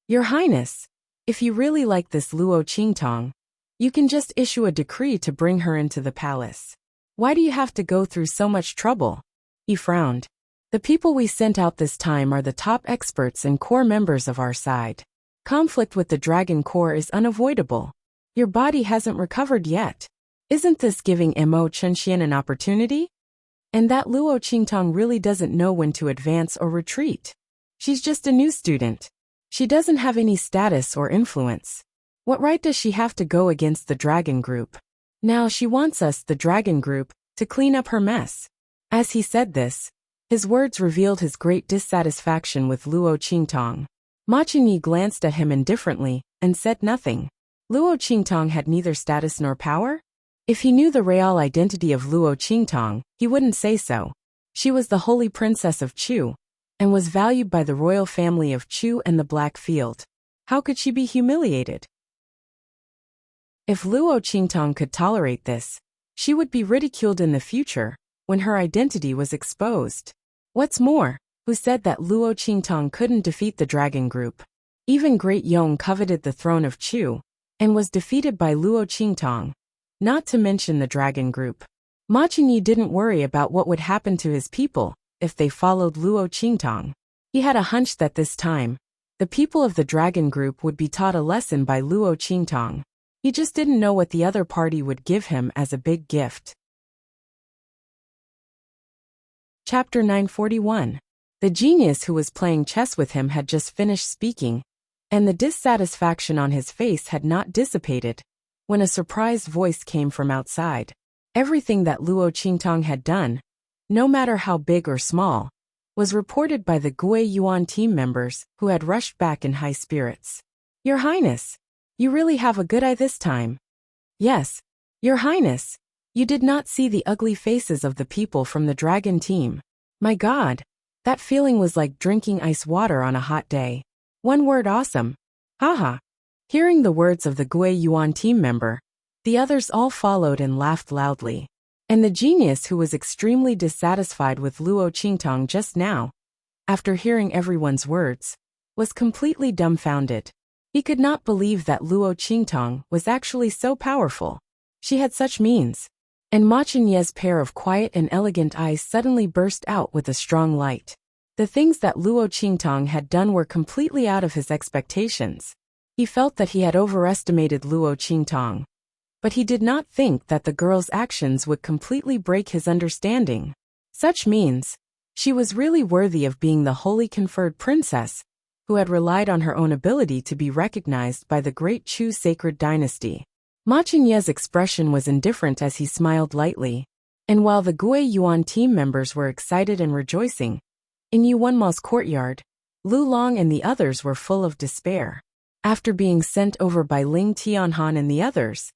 Your Highness, if you really like this Luo Qingtong, you can just issue a decree to bring her into the palace. Why do you have to go through so much trouble? He frowned. The people we sent out this time are the top experts and core members of our side. Conflict with the Dragon Corps is unavoidable. Your body hasn't recovered yet. Isn't this giving Mo Chenxian an opportunity? And that Luo Qingtong really doesn't know when to advance or retreat. She's just a new student. She doesn't have any status or influence. What right does she have to go against the Dragon Group? Now she wants us, the Dragon Group, to clean up her mess. As he said this, his words revealed his great dissatisfaction with Luo Qingtong. Ma Chenyi glanced at him indifferently and said nothing. Luo Qingtong had neither status nor power? If he knew the real identity of Luo Qingtong, he wouldn't say so. She was the holy princess of Chu, and was valued by the royal family of Chu and the Black Field. How could she be humiliated? If Luo Qingtong could tolerate this, she would be ridiculed in the future, when her identity was exposed. What's more, who said that Luo Qingtong couldn't defeat the Dragon Group? Even Great Yong coveted the throne of Chu, and was defeated by Luo Qingtong, not to mention the Dragon Group. Ma Chenyi didn't worry about what would happen to his people if they followed Luo Qingtong. He had a hunch that this time, the people of the Dragon Group would be taught a lesson by Luo Qingtong. He just didn't know what the other party would give him as a big gift. Chapter 941. The genius who was playing chess with him had just finished speaking, and the dissatisfaction on his face had not dissipated, when a surprised voice came from outside. Everything that Luo Qingtong had done, no matter how big or small, was reported by the Gue Yuan team members, who had rushed back in high spirits. Your Highness, you really have a good eye this time. Yes, Your Highness, you did not see the ugly faces of the people from the dragon team. My God, that feeling was like drinking ice water on a hot day. One word: awesome. Haha. Hearing the words of the Gue Yuan team member, the others all followed and laughed loudly. And the genius, who was extremely dissatisfied with Luo Qingtong just now, after hearing everyone's words, was completely dumbfounded. He could not believe that Luo Qingtong was actually so powerful. She had such means. And Ma Chenyi's pair of quiet and elegant eyes suddenly burst out with a strong light. The things that Luo Qingtong had done were completely out of his expectations. He felt that he had overestimated Luo Qingtong, but he did not think that the girl's actions would completely break his understanding. Such means, she was really worthy of being the holy conferred princess, who had relied on her own ability to be recognized by the great Chu sacred dynasty. Ma Chenyi's expression was indifferent as he smiled lightly. And while the Gui Yuan team members were excited and rejoicing, in Yuanma's courtyard, Lu Long and the others were full of despair. After being sent over by Ling Tianhan and the others,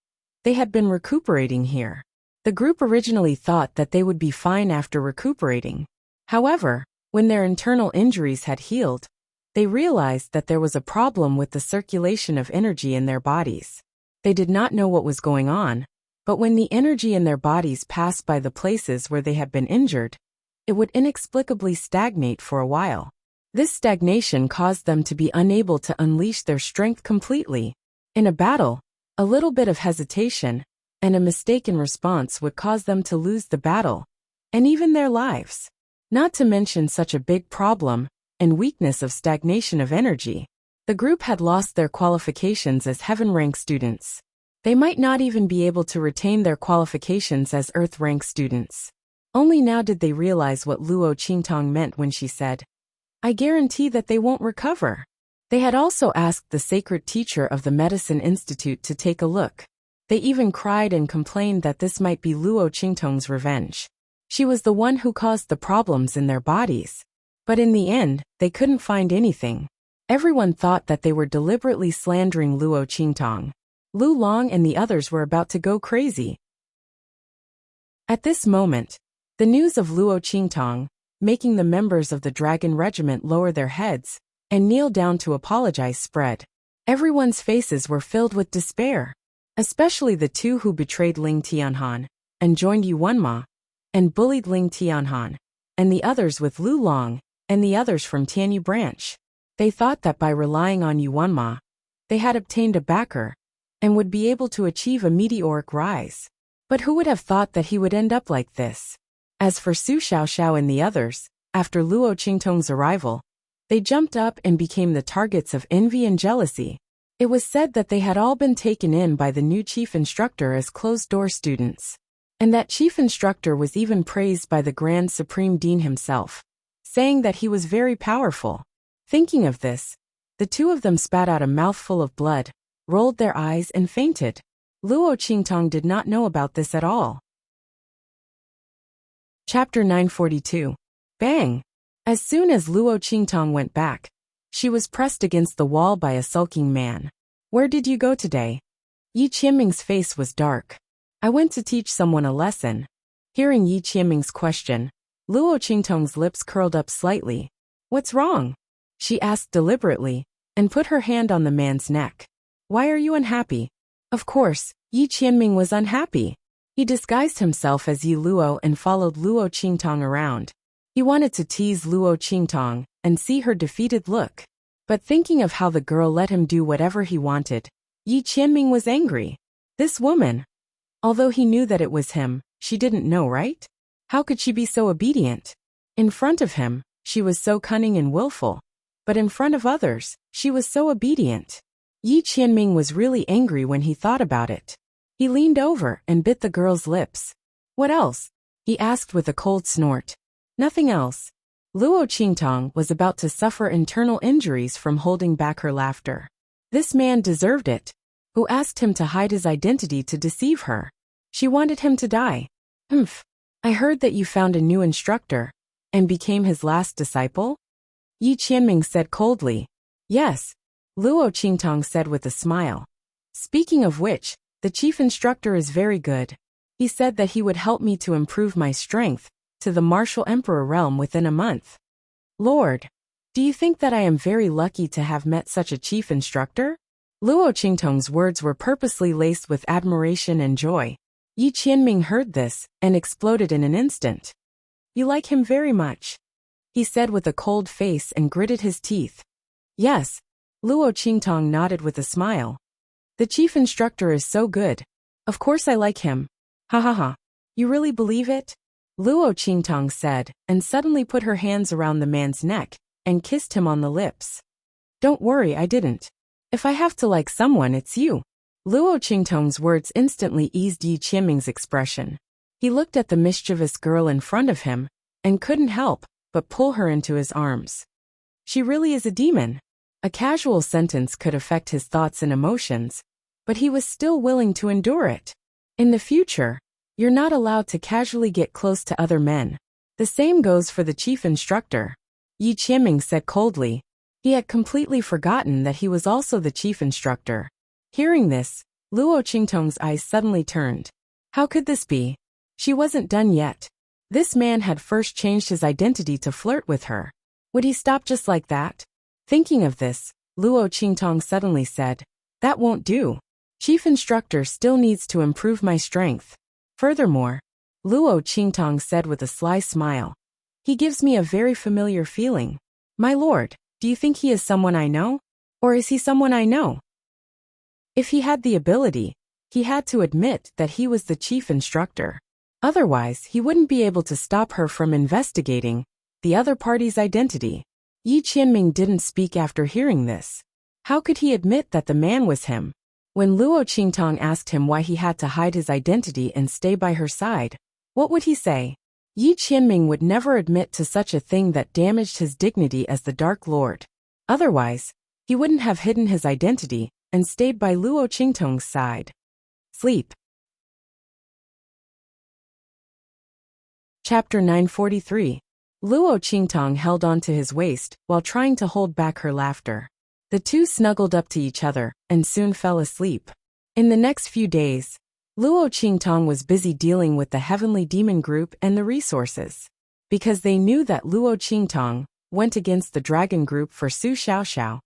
they had been recuperating here. The group originally thought that they would be fine after recuperating. However, when their internal injuries had healed, they realized that there was a problem with the circulation of energy in their bodies. They did not know what was going on, but when the energy in their bodies passed by the places where they had been injured, it would inexplicably stagnate for a while. This stagnation caused them to be unable to unleash their strength completely. In a battle, a little bit of hesitation and a mistaken response would cause them to lose the battle, and even their lives. Not to mention such a big problem and weakness of stagnation of energy. The group had lost their qualifications as heaven rank students. They might not even be able to retain their qualifications as earth rank students. Only now did they realize what Luo Qingtong meant when she said, "I guarantee that they won't recover." They had also asked the sacred teacher of the Medicine Institute to take a look. They even cried and complained that this might be Luo Qingtong's revenge. She was the one who caused the problems in their bodies. But in the end, they couldn't find anything. Everyone thought that they were deliberately slandering Luo Qingtong. Lu Long and the others were about to go crazy. At this moment, the news of Luo Qingtong, making the members of the Dragon Regiment lower their heads and kneel down to apologize, spread. Everyone's faces were filled with despair, especially the two who betrayed Ling Tianhan and joined Yuanma and bullied Ling Tianhan, and the others with Lu Long and the others from Tianyu branch. They thought that by relying on Yuanma, they had obtained a backer and would be able to achieve a meteoric rise. But who would have thought that he would end up like this? As for Su Xiaoxiao and the others, after Luo Qingtong's arrival, they jumped up and became the targets of envy and jealousy. It was said that they had all been taken in by the new chief instructor as closed-door students, and that chief instructor was even praised by the Grand Supreme Dean himself, saying that he was very powerful. Thinking of this, the two of them spat out a mouthful of blood, rolled their eyes and fainted. Luo Qingtong did not know about this at all. Chapter 942. Bang! As soon as Luo Qingtong went back, she was pressed against the wall by a sulking man. "Where did you go today?" Yi Qianming's face was dark. "I went to teach someone a lesson." Hearing Yi Qianming's question, Luo Qingtong's lips curled up slightly. "What's wrong?" she asked deliberately, and put her hand on the man's neck. "Why are you unhappy?" Of course, Yi Qianming was unhappy. He disguised himself as Yi Luo and followed Luo Qingtong around. He wanted to tease Luo Qingtong and see her defeated look. But thinking of how the girl let him do whatever he wanted, Yi Qianming was angry. This woman. Although he knew that it was him, she didn't know, right? How could she be so obedient? In front of him, she was so cunning and willful. But in front of others, she was so obedient. Yi Qianming was really angry when he thought about it. He leaned over and bit the girl's lips. "What else?" he asked with a cold snort. "Nothing else." Luo Qingtong was about to suffer internal injuries from holding back her laughter. This man deserved it. Who asked him to hide his identity to deceive her? She wanted him to die. "Humph. I heard that you found a new instructor and became his last disciple?" Yi Qianming said coldly. "Yes," Luo Qingtong said with a smile. "Speaking of which, the chief instructor is very good. He said that he would help me to improve my strength to the martial emperor realm within a month." "Lord, do you think that I am very lucky to have met such a chief instructor?" Luo Qingtong's words were purposely laced with admiration and joy. Yi Qianming heard this and exploded in an instant. "You like him very much," he said with a cold face and gritted his teeth. "Yes," Luo Qingtong nodded with a smile. "The chief instructor is so good. Of course I like him." "Ha ha ha. You really believe it?" Luo Qingtong said, and suddenly put her hands around the man's neck and kissed him on the lips. "Don't worry, I didn't. If I have to like someone, it's you." Luo Qingtong's words instantly eased Yi Qianming's expression. He looked at the mischievous girl in front of him and couldn't help but pull her into his arms. She really is a demon. A casual sentence could affect his thoughts and emotions, but he was still willing to endure it. In the future, You're not allowed to casually get close to other men. The same goes for the chief instructor. Yi Qianming said coldly. He had completely forgotten that he was also the chief instructor. Hearing this, Luo Qingtong's eyes suddenly turned. How could this be? She wasn't done yet. This man had first changed his identity to flirt with her. Would he stop just like that? Thinking of this, Luo Qingtong suddenly said, that won't do. Chief instructor still needs to improve my strength. Furthermore, Luo Qingtong said with a sly smile, he gives me a very familiar feeling. My lord, do you think he is someone I know? Or is he someone I know? If he had the ability, he had to admit that he was the chief instructor. Otherwise, he wouldn't be able to stop her from investigating the other party's identity. Yi Qianming didn't speak after hearing this. How could he admit that the man was him? When Luo Qingtong asked him why he had to hide his identity and stay by her side, what would he say? Yi Qianming would never admit to such a thing that damaged his dignity as the Dark Lord. Otherwise, he wouldn't have hidden his identity and stayed by Luo Qingtong's side. Sleep. Chapter 943. Luo Qingtong held on to his waist while trying to hold back her laughter. The two snuggled up to each other and soon fell asleep. In the next few days, Luo Qingtong was busy dealing with the Heavenly Demon Group and the resources. Because they knew that Luo Qingtong went against the Dragon Group for Su Xiaoxiao,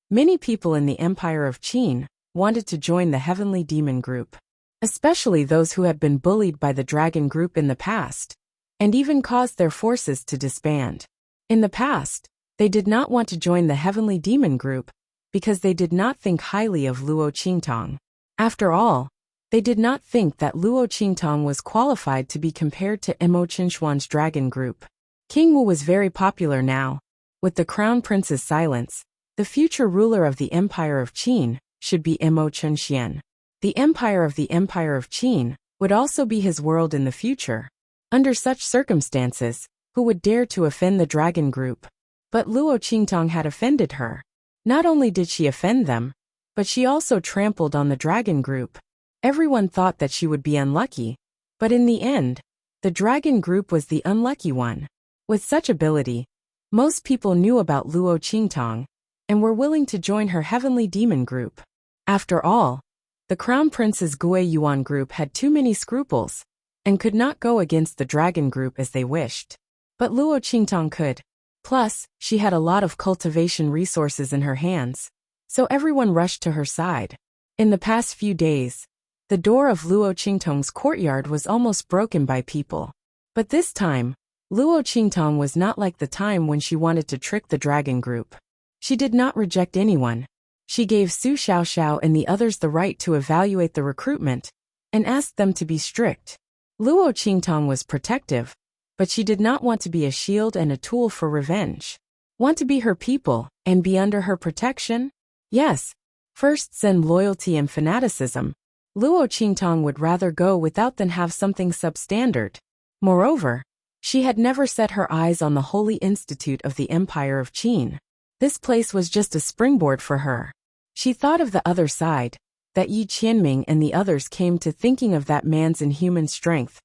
many people in the Empire of Qin wanted to join the Heavenly Demon Group, especially those who had been bullied by the Dragon Group in the past, and even caused their forces to disband. In the past, they did not want to join the Heavenly Demon Group because they did not think highly of Luo Qingtong. After all, they did not think that Luo Qingtong was qualified to be compared to Emo Qinshuan's Dragon Group. King Wu was very popular now. With the Crown Prince's silence, the future ruler of the Empire of Qin should be Emo Qinshian. The Empire of Qin would also be his world in the future. Under such circumstances, who would dare to offend the Dragon Group? But Luo Qingtong had offended her. Not only did she offend them, but she also trampled on the Dragon Group. Everyone thought that she would be unlucky, but in the end, the Dragon Group was the unlucky one. With such ability, most people knew about Luo Qingtong and were willing to join her Heavenly Demon Group. After all, the Crown Prince's Gui Yuan Group had too many scruples and could not go against the Dragon Group as they wished. But Luo Qingtong could. Plus, she had a lot of cultivation resources in her hands, so everyone rushed to her side. In the past few days, the door of Luo Qingtong's courtyard was almost broken by people. But this time, Luo Qingtong was not like the time when she wanted to trick the Dragon Group. She did not reject anyone. She gave Su Xiaoxiao and the others the right to evaluate the recruitment and asked them to be strict. Luo Qingtong was protective, but she did not want to be a shield and a tool for revenge. Want to be her people and be under her protection? Yes. First send loyalty and fanaticism. Luo Qingtong would rather go without than have something substandard. Moreover, she had never set her eyes on the Holy Institute of the Empire of Qin. This place was just a springboard for her. She thought of the other side, that Yi Qianming and the others came to thinking of that man's inhuman strength.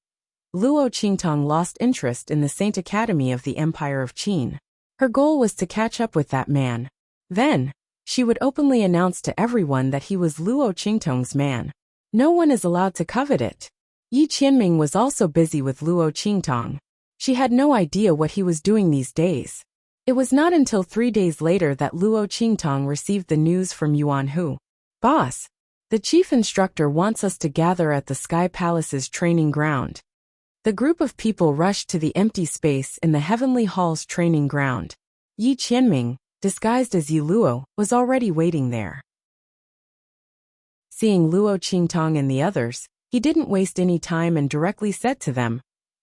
Luo Qingtong lost interest in the Saint Academy of the Empire of Qin. Her goal was to catch up with that man. Then, she would openly announce to everyone that he was Luo Qingtong's man. No one is allowed to covet it. Yi Qianming was also busy with Luo Qingtong. She had no idea what he was doing these days. It was not until 3 days later that Luo Qingtong received the news from Yuan Hu. Boss, the chief instructor wants us to gather at the Sky Palace's training ground. The group of people rushed to the empty space in the Heavenly Hall's training ground. Yi Qianming, disguised as Yi Luo, was already waiting there. Seeing Luo Qingtong and the others, he didn't waste any time and directly said to them,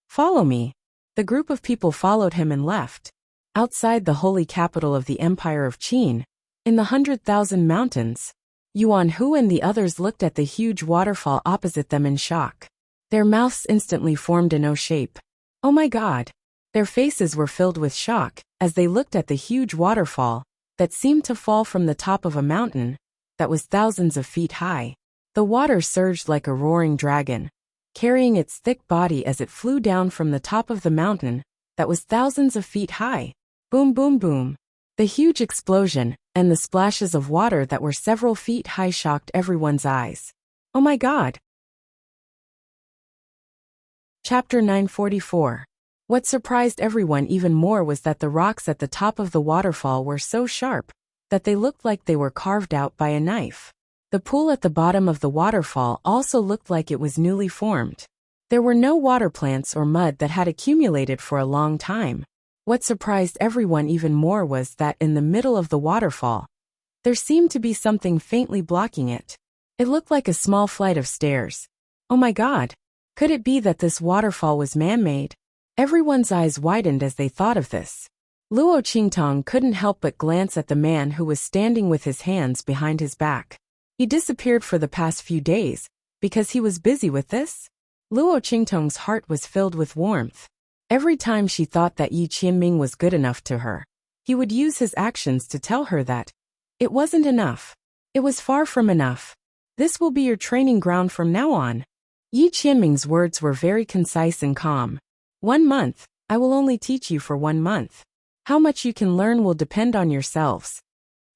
"Follow me." The group of people followed him and left. Outside the holy capital of the Empire of Qin, in the 100,000 mountains, Yuan Hu and the others looked at the huge waterfall opposite them in shock. Their mouths instantly formed an O shape. Oh my God! Their faces were filled with shock as they looked at the huge waterfall that seemed to fall from the top of a mountain that was thousands of feet high. The water surged like a roaring dragon. carrying its thick body as it flew down from the top of the mountain that was thousands of feet high. Boom, boom, boom. The huge explosion and the splashes of water that were several feet high shocked everyone's eyes. Oh my God! Chapter 944. What surprised everyone even more was that the rocks at the top of the waterfall were so sharp that they looked like they were carved out by a knife. The pool at the bottom of the waterfall also looked like it was newly formed. There were no water plants or mud that had accumulated for a long time. What surprised everyone even more was that in the middle of the waterfall, there seemed to be something faintly blocking it. It looked like a small flight of stairs. Oh my God! Could it be that this waterfall was man-made? Everyone's eyes widened as they thought of this. Luo Qingtong couldn't help but glance at the man who was standing with his hands behind his back. He disappeared for the past few days because he was busy with this? Luo Qingtong's heart was filled with warmth. Every time she thought that Yi Qianming was good enough to her, he would use his actions to tell her that it wasn't enough. It was far from enough. This will be your training ground from now on. Yi Qianming's words were very concise and calm. 1 month, I will only teach you for 1 month. How much you can learn will depend on yourselves.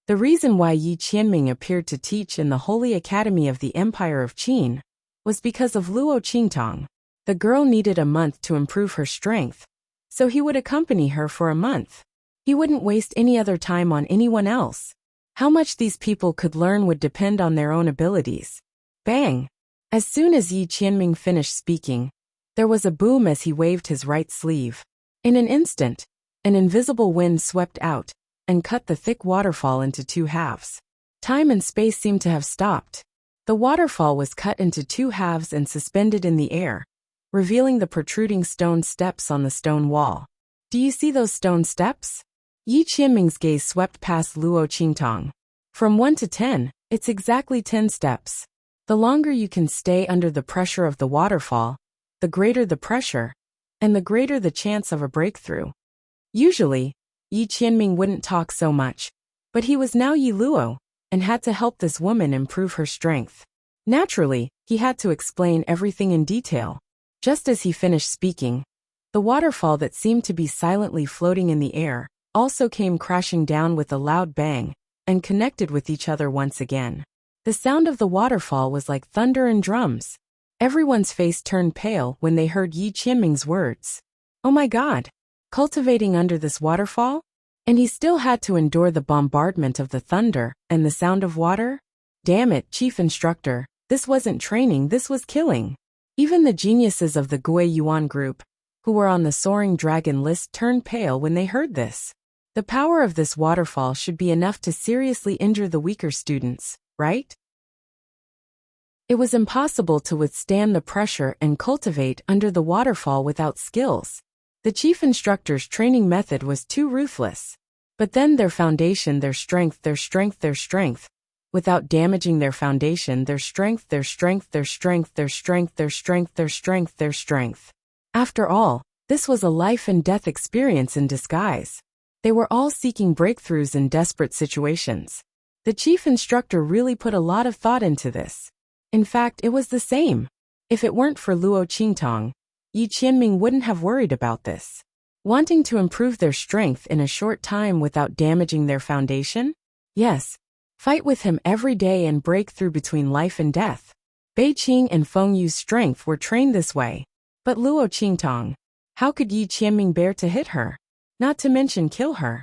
The reason why Yi Qianming appeared to teach in the Holy Academy of the Empire of Qin was because of Luo Qingtong. The girl needed a month to improve her strength, so he would accompany her for a month. He wouldn't waste any other time on anyone else. How much these people could learn would depend on their own abilities. Bang! As soon as Yi Qianming finished speaking, there was a boom as he waved his right sleeve. In an instant, an invisible wind swept out and cut the thick waterfall into 2 halves. Time and space seemed to have stopped. The waterfall was cut into 2 halves and suspended in the air, revealing the protruding stone steps on the stone wall. Do you see those stone steps? Yi Qianming's gaze swept past Luo Qingtong. From 1 to 10, it's exactly 10 steps. The longer you can stay under the pressure of the waterfall, the greater the pressure, and the greater the chance of a breakthrough. Usually, Yi Qianming wouldn't talk so much, but he was now Yi Luo, and had to help this woman improve her strength. Naturally, he had to explain everything in detail. Just as he finished speaking, the waterfall that seemed to be silently floating in the air also came crashing down with a loud bang, and connected with each other once again. The sound of the waterfall was like thunder and drums. Everyone's face turned pale when they heard Yi Qianming's words. Oh my God! Cultivating under this waterfall? And he still had to endure the bombardment of the thunder and the sound of water? Damn it, Chief Instructor, this wasn't training, this was killing. Even the geniuses of the Gui Yuan group, who were on the Soaring Dragon list, turned pale when they heard this. The power of this waterfall should be enough to seriously injure the weaker students, right? It was impossible to withstand the pressure and cultivate under the waterfall without skills. The chief instructor's training method was too ruthless. But then their foundation, their strength, their strength, their strength. Without damaging their foundation, their strength, their strength, their strength, their strength, their strength, their strength, their strength. After all, this was a life and death experience in disguise. They were all seeking breakthroughs in desperate situations. The chief instructor really put a lot of thought into this. In fact, it was the same. If it weren't for Luo Qingtong, Yi Qianming wouldn't have worried about this. Wanting to improve their strength in a short time without damaging their foundation? Yes. Fight with him every day and break through between life and death. Bei Qing and Feng Yu's strength were trained this way. But Luo Qingtong, how could Yi Qianming bear to hit her? Not to mention kill her.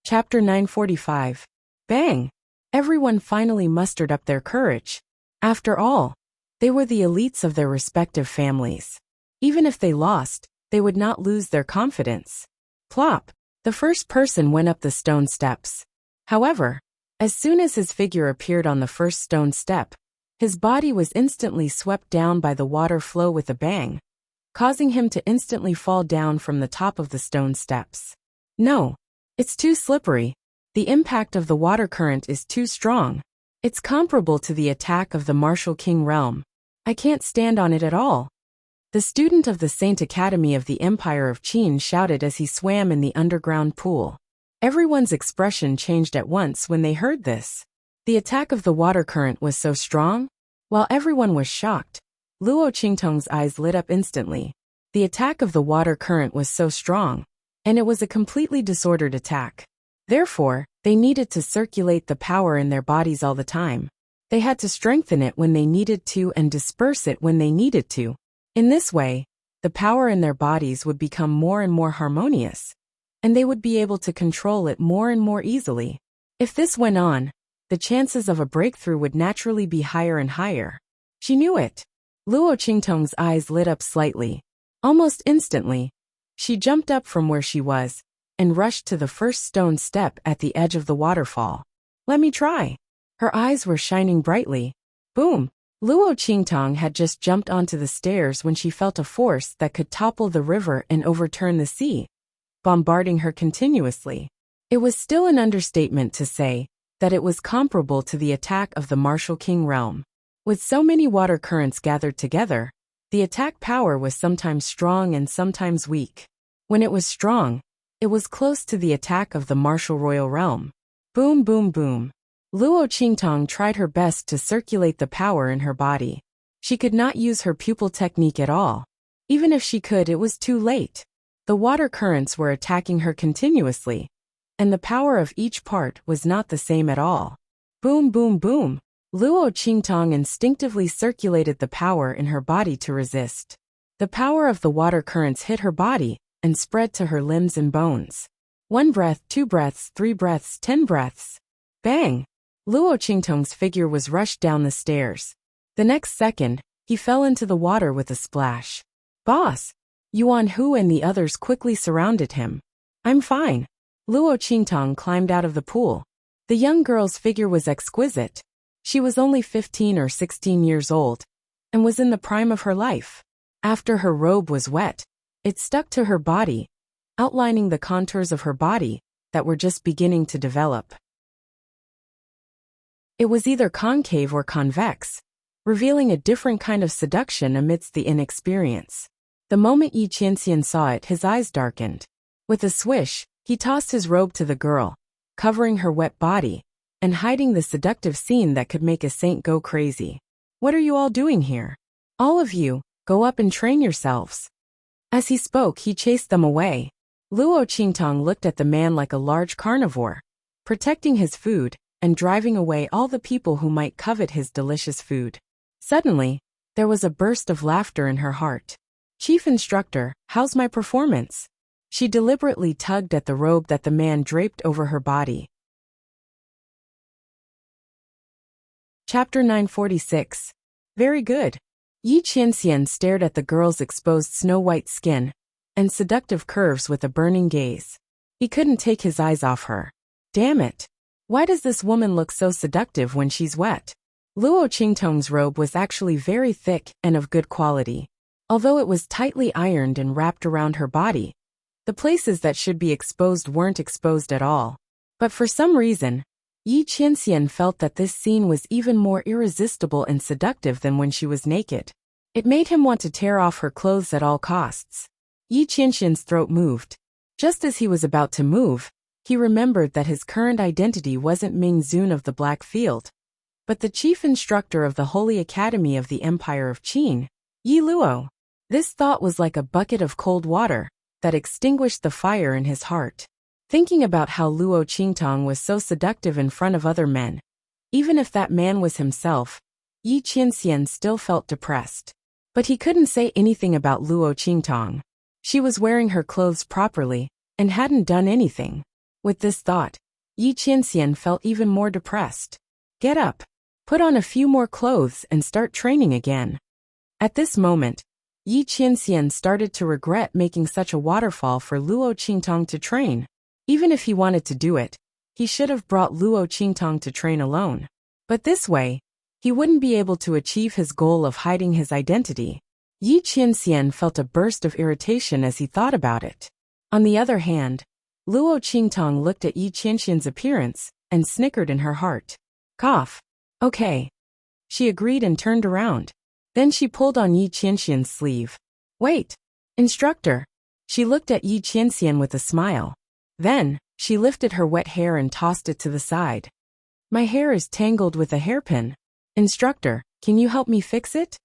Chapter 945. Bang! Everyone finally mustered up their courage. After all, they were the elites of their respective families. Even if they lost, they would not lose their confidence. Plop! The first person went up the stone steps. However, as soon as his figure appeared on the first stone step, his body was instantly swept down by the water flow with a bang, causing him to instantly fall down from the top of the stone steps. No, it's too slippery. The impact of the water current is too strong. It's comparable to the attack of the Martial King realm. I can't stand on it at all. The student of the Saint Academy of the Empire of Qin shouted as he swam in the underground pool. Everyone's expression changed at once when they heard this. The attack of the water current was so strong. While everyone was shocked, Luo Qingtong's eyes lit up instantly. The attack of the water current was so strong, and it was a completely disordered attack. Therefore, they needed to circulate the power in their bodies all the time. They had to strengthen it when they needed to and disperse it when they needed to. In this way, the power in their bodies would become more and more harmonious, and they would be able to control it more and more easily. If this went on, the chances of a breakthrough would naturally be higher and higher. She knew it. Luo Qingtong's eyes lit up slightly. Almost instantly, she jumped up from where she was and rushed to the first stone step at the edge of the waterfall. Let me try. Her eyes were shining brightly. Boom! Luo Qingtong had just jumped onto the stairs when she felt a force that could topple the river and overturn the sea, bombarding her continuously. It was still an understatement to say that it was comparable to the attack of the Martial King realm. With so many water currents gathered together, the attack power was sometimes strong and sometimes weak. When it was strong, it was close to the attack of the Martial Royal realm. Boom, boom, boom. Luo Qingtong tried her best to circulate the power in her body. She could not use her pupil technique at all. Even if she could, it was too late. The water currents were attacking her continuously, and the power of each part was not the same at all. Boom, boom, boom. Luo Qingtong instinctively circulated the power in her body to resist. The power of the water currents hit her body and spread to her limbs and bones. 1 breath, 2 breaths, 3 breaths, 10 breaths. Bang! Luo Qingtong's figure was rushed down the stairs. The next second, he fell into the water with a splash. Boss! Yuan Hu and the others quickly surrounded him. I'm fine. Luo Qingtong climbed out of the pool. The young girl's figure was exquisite. She was only 15 or 16 years old, and was in the prime of her life. After her robe was wet, it stuck to her body, outlining the contours of her body that were just beginning to develop. It was either concave or convex, revealing a different kind of seduction amidst the inexperience. The moment Yi Qianxian saw it, his eyes darkened. With a swish, he tossed his robe to the girl, covering her wet body, and hiding the seductive scene that could make a saint go crazy. What are you all doing here? All of you, go up and train yourselves. As he spoke, he chased them away. Luo Qingtong looked at the man like a large carnivore, protecting his food and driving away all the people who might covet his delicious food. Suddenly, there was a burst of laughter in her heart. Chief Instructor, how's my performance? She deliberately tugged at the robe that the man draped over her body. Chapter 946. Very good. Yi Qianxian stared at the girl's exposed snow-white skin and seductive curves with a burning gaze. He couldn't take his eyes off her. Damn it. Why does this woman look so seductive when she's wet? Luo Qingtong's robe was actually very thick and of good quality. Although it was tightly ironed and wrapped around her body, the places that should be exposed weren't exposed at all. But for some reason, Yi Qianxian felt that this scene was even more irresistible and seductive than when she was naked. It made him want to tear off her clothes at all costs. Yi Qianxian's throat moved. Just as he was about to move, he remembered that his current identity wasn't Ming Zun of the Black Field, but the chief instructor of the Holy Academy of the Empire of Qin, Yi Luo. This thought was like a bucket of cold water that extinguished the fire in his heart. Thinking about how Luo Qingtong was so seductive in front of other men, even if that man was himself, Yi Qianxian still felt depressed. But he couldn't say anything about Luo Qingtong. She was wearing her clothes properly and hadn't done anything. With this thought, Yi Qianxian felt even more depressed. Get up, put on a few more clothes and start training again. At this moment, Yi Qianxian started to regret making such a waterfall for Luo Qingtong to train. Even if he wanted to do it, he should have brought Luo Qingtong to train alone. But this way, he wouldn't be able to achieve his goal of hiding his identity. Yi Qianxian felt a burst of irritation as he thought about it. On the other hand, Luo Qingtong looked at Yi Qianxian's appearance and snickered in her heart. Cough. Okay. She agreed and turned around. Then she pulled on Yi Qianxian's sleeve. Wait. Instructor. She looked at Yi Qianxian with a smile. Then, she lifted her wet hair and tossed it to the side. My hair is tangled with a hairpin. Instructor, can you help me fix it?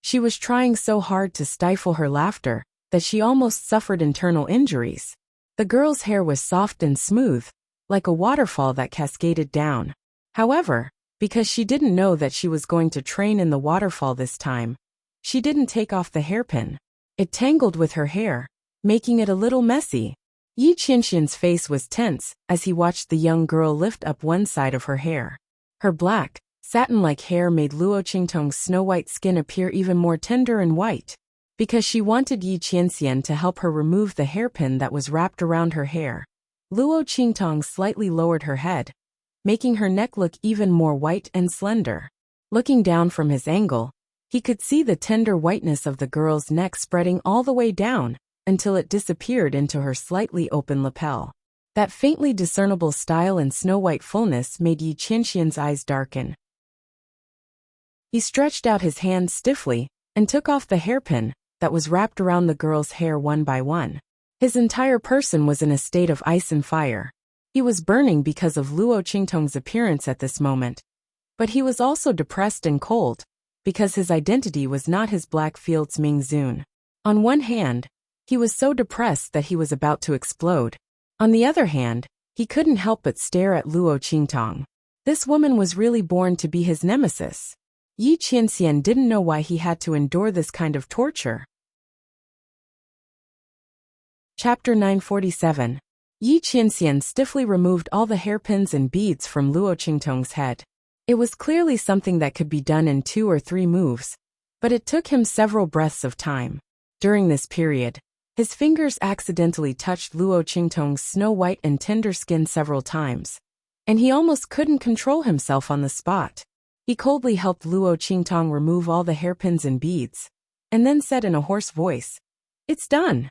She was trying so hard to stifle her laughter that she almost suffered internal injuries. The girl's hair was soft and smooth, like a waterfall that cascaded down. However, because she didn't know that she was going to train in the waterfall this time, she didn't take off the hairpin. It tangled with her hair, making it a little messy. Yi Qianxian's face was tense as he watched the young girl lift up one side of her hair. Her black, satin-like hair made Luo Qingtong's snow-white skin appear even more tender and white. Because she wanted Yi Qianxian to help her remove the hairpin that was wrapped around her hair, Luo Qingtong slightly lowered her head, making her neck look even more white and slender. Looking down from his angle, he could see the tender whiteness of the girl's neck spreading all the way down until it disappeared into her slightly open lapel. That faintly discernible style and snow-white fullness made Yi Qianxian's eyes darken. He stretched out his hand stiffly and took off the hairpin that was wrapped around the girl's hair one by one. His entire person was in a state of ice and fire. He was burning because of Luo Qingtong's appearance at this moment. But he was also depressed and cold, because his identity was not his Black Fields Ming Zun. On one hand, he was so depressed that he was about to explode. On the other hand, he couldn't help but stare at Luo Qingtong. This woman was really born to be his nemesis. Yi Qianxian didn't know why he had to endure this kind of torture. Chapter 947. Yi Qianxian stiffly removed all the hairpins and beads from Luo Qingtong's head. It was clearly something that could be done in 2 or 3 moves, but it took him several breaths of time. During this period, his fingers accidentally touched Luo Qingtong's snow-white and tender skin several times, and he almost couldn't control himself on the spot. He coldly helped Luo Qingtong remove all the hairpins and beads, and then said in a hoarse voice, "It's done.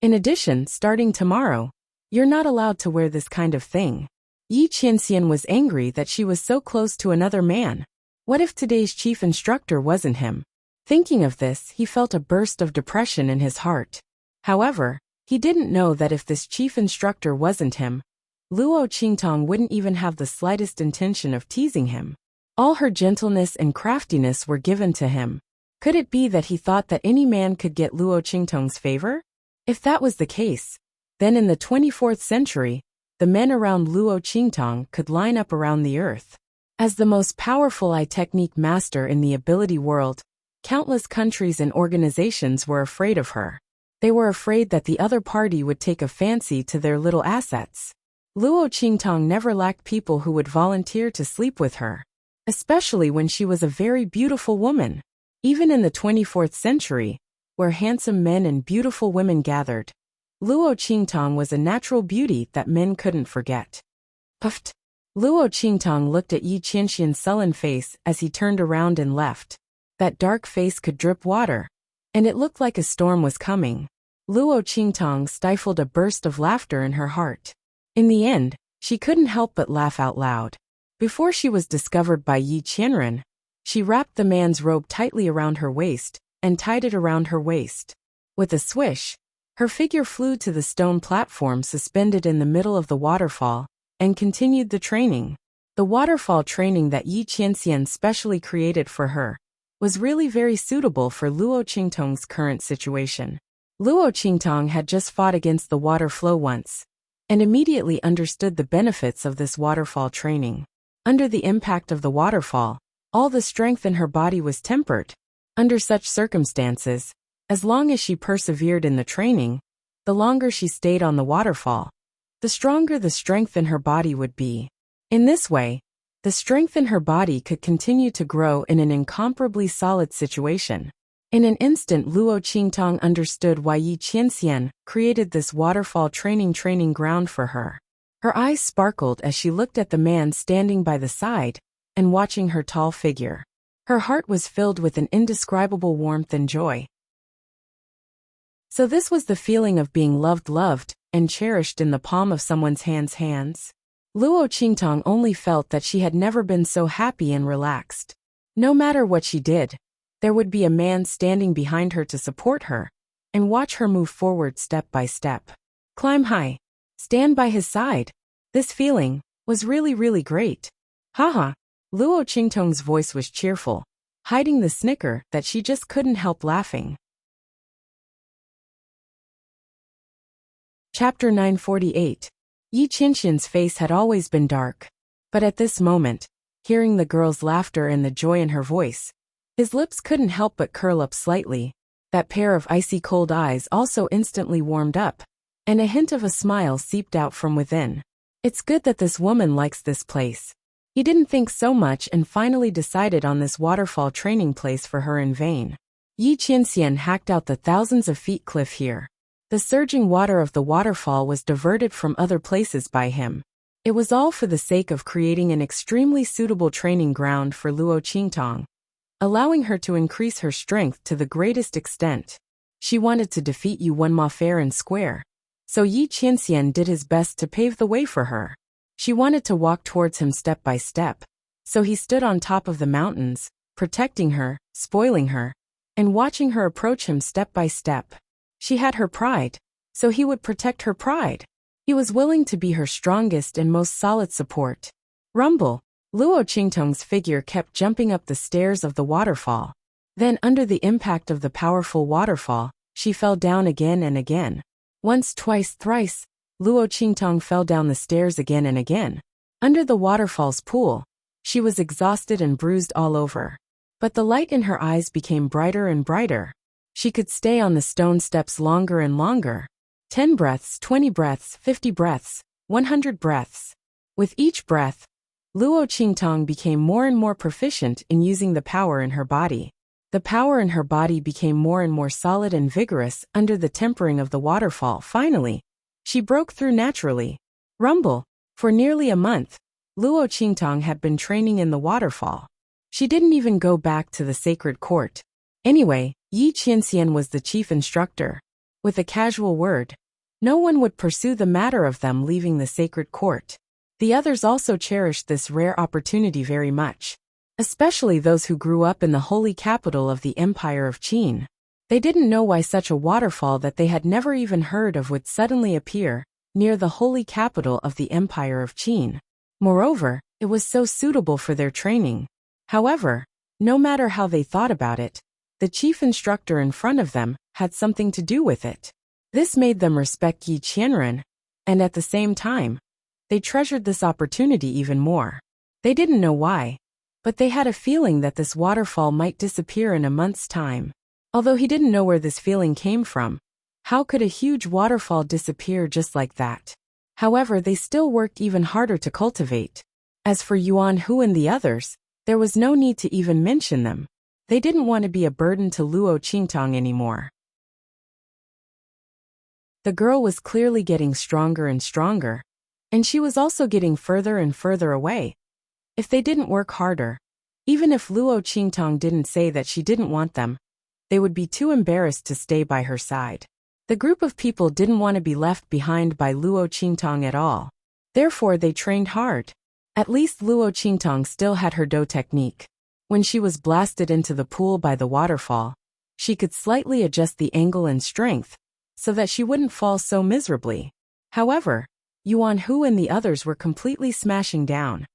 In addition, starting tomorrow, you're not allowed to wear this kind of thing." Yi Qianxian was angry that she was so close to another man. What if today's chief instructor wasn't him? Thinking of this, he felt a burst of depression in his heart. However, he didn't know that if this chief instructor wasn't him, Luo Qingtong wouldn't even have the slightest intention of teasing him. All her gentleness and craftiness were given to him. Could it be that he thought that any man could get Luo Qingtong's favor? If that was the case, then in the 24th century, the men around Luo Qingtong could line up around the earth. As the most powerful eye technique master in the ability world, countless countries and organizations were afraid of her. They were afraid that the other party would take a fancy to their little assets. Luo Qingtong never lacked people who would volunteer to sleep with her, especially when she was a very beautiful woman. Even in the 24th century, where handsome men and beautiful women gathered, Luo Qingtong was a natural beauty that men couldn't forget. Puffed. Luo Qingtong looked at Yi Qianxian's sullen face as he turned around and left. That dark face could drip water, and it looked like a storm was coming. Luo Qingtong stifled a burst of laughter in her heart. In the end, she couldn't help but laugh out loud. Before she was discovered by Yi Qianren, she wrapped the man's robe tightly around her waist and tied it around her waist. With a swish, her figure flew to the stone platform suspended in the middle of the waterfall and continued the training. The waterfall training that Yi Qianxian specially created for her was really very suitable for Luo Qingtong's current situation. Luo Qingtong had just fought against the water flow once, and immediately understood the benefits of this waterfall training. Under the impact of the waterfall, all the strength in her body was tempered. Under such circumstances, as long as she persevered in the training, the longer she stayed on the waterfall, the stronger the strength in her body would be. In this way, the strength in her body could continue to grow in an incomparably solid situation. In an instant, Luo Qingtong understood why Yi Qianxian created this waterfall training ground for her. Her eyes sparkled as she looked at the man standing by the side and watching her tall figure. Her heart was filled with an indescribable warmth and joy. So this was the feeling of being loved, and cherished in the palm of someone's hands. Luo Qingtong only felt that she had never been so happy and relaxed. No matter what she did, there would be a man standing behind her to support her and watch her move forward step by step. Climb high. Stand by his side. This feeling was really great. Haha. Luo Qingtong's voice was cheerful, hiding the snicker that she just couldn't help laughing. Chapter 948. Yi Qianxian's face had always been dark. But at this moment, hearing the girl's laughter and the joy in her voice, his lips couldn't help but curl up slightly. That pair of icy cold eyes also instantly warmed up, and a hint of a smile seeped out from within. It's good that this woman likes this place. He didn't think so much and finally decided on this waterfall training place for her in vain. Yi Qianxian hacked out the thousands of feet cliff here. The surging water of the waterfall was diverted from other places by him. It was all for the sake of creating an extremely suitable training ground for Luo Qingtong, allowing her to increase her strength to the greatest extent. She wanted to defeat Yuan Ma fair and square, so Yi Qianxian did his best to pave the way for her. She wanted to walk towards him step by step, so he stood on top of the mountains, protecting her, spoiling her, and watching her approach him step by step. She had her pride, so he would protect her pride. He was willing to be her strongest and most solid support. Rumble. Luo Qingtong's figure kept jumping up the stairs of the waterfall. Then, under the impact of the powerful waterfall, she fell down again and again. Once, twice, thrice, Luo Qingtong fell down the stairs again and again. Under the waterfall's pool, she was exhausted and bruised all over. But the light in her eyes became brighter and brighter. She could stay on the stone steps longer and longer. 10 breaths, 20 breaths, 50 breaths, 100 breaths. With each breath, Luo Qingtong became more and more proficient in using the power in her body. The power in her body became more and more solid and vigorous under the tempering of the waterfall. Finally, she broke through naturally. Rumble. For nearly a month, Luo Qingtong had been training in the waterfall. She didn't even go back to the sacred court. Anyway, Yi Qianxian was the chief instructor. With a casual word, no one would pursue the matter of them leaving the sacred court. The others also cherished this rare opportunity very much, especially those who grew up in the holy capital of the Empire of Qin. They didn't know why such a waterfall that they had never even heard of would suddenly appear near the holy capital of the Empire of Qin. Moreover, it was so suitable for their training. However, no matter how they thought about it, the chief instructor in front of them had something to do with it. This made them respect Yi Qianren, and at the same time, they treasured this opportunity even more. They didn't know why, but they had a feeling that this waterfall might disappear in a month's time. Although he didn't know where this feeling came from, how could a huge waterfall disappear just like that? However, they still worked even harder to cultivate. As for Yuan Hu and the others, there was no need to even mention them. They didn't want to be a burden to Luo Qingtong anymore. The girl was clearly getting stronger and stronger, and she was also getting further and further away. If they didn't work harder, even if Luo Qingtong didn't say that she didn't want them, they would be too embarrassed to stay by her side. The group of people didn't want to be left behind by Luo Qingtong at all. Therefore, they trained hard. At least Luo Qingtong still had her Do technique. When she was blasted into the pool by the waterfall, she could slightly adjust the angle and strength so that she wouldn't fall so miserably. However, Yuan Hu and the others were completely smashing down.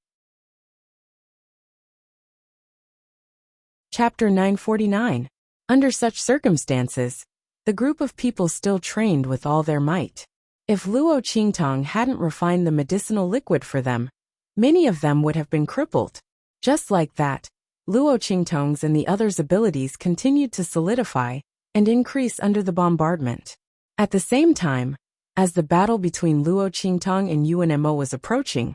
Chapter 949. Under such circumstances, the group of people still trained with all their might. If Luo Qingtong hadn't refined the medicinal liquid for them, many of them would have been crippled. Just like that, Luo Qingtong's and the others' abilities continued to solidify and increase under the bombardment. At the same time, as the battle between Luo Qingtong and Yuan Mo was approaching,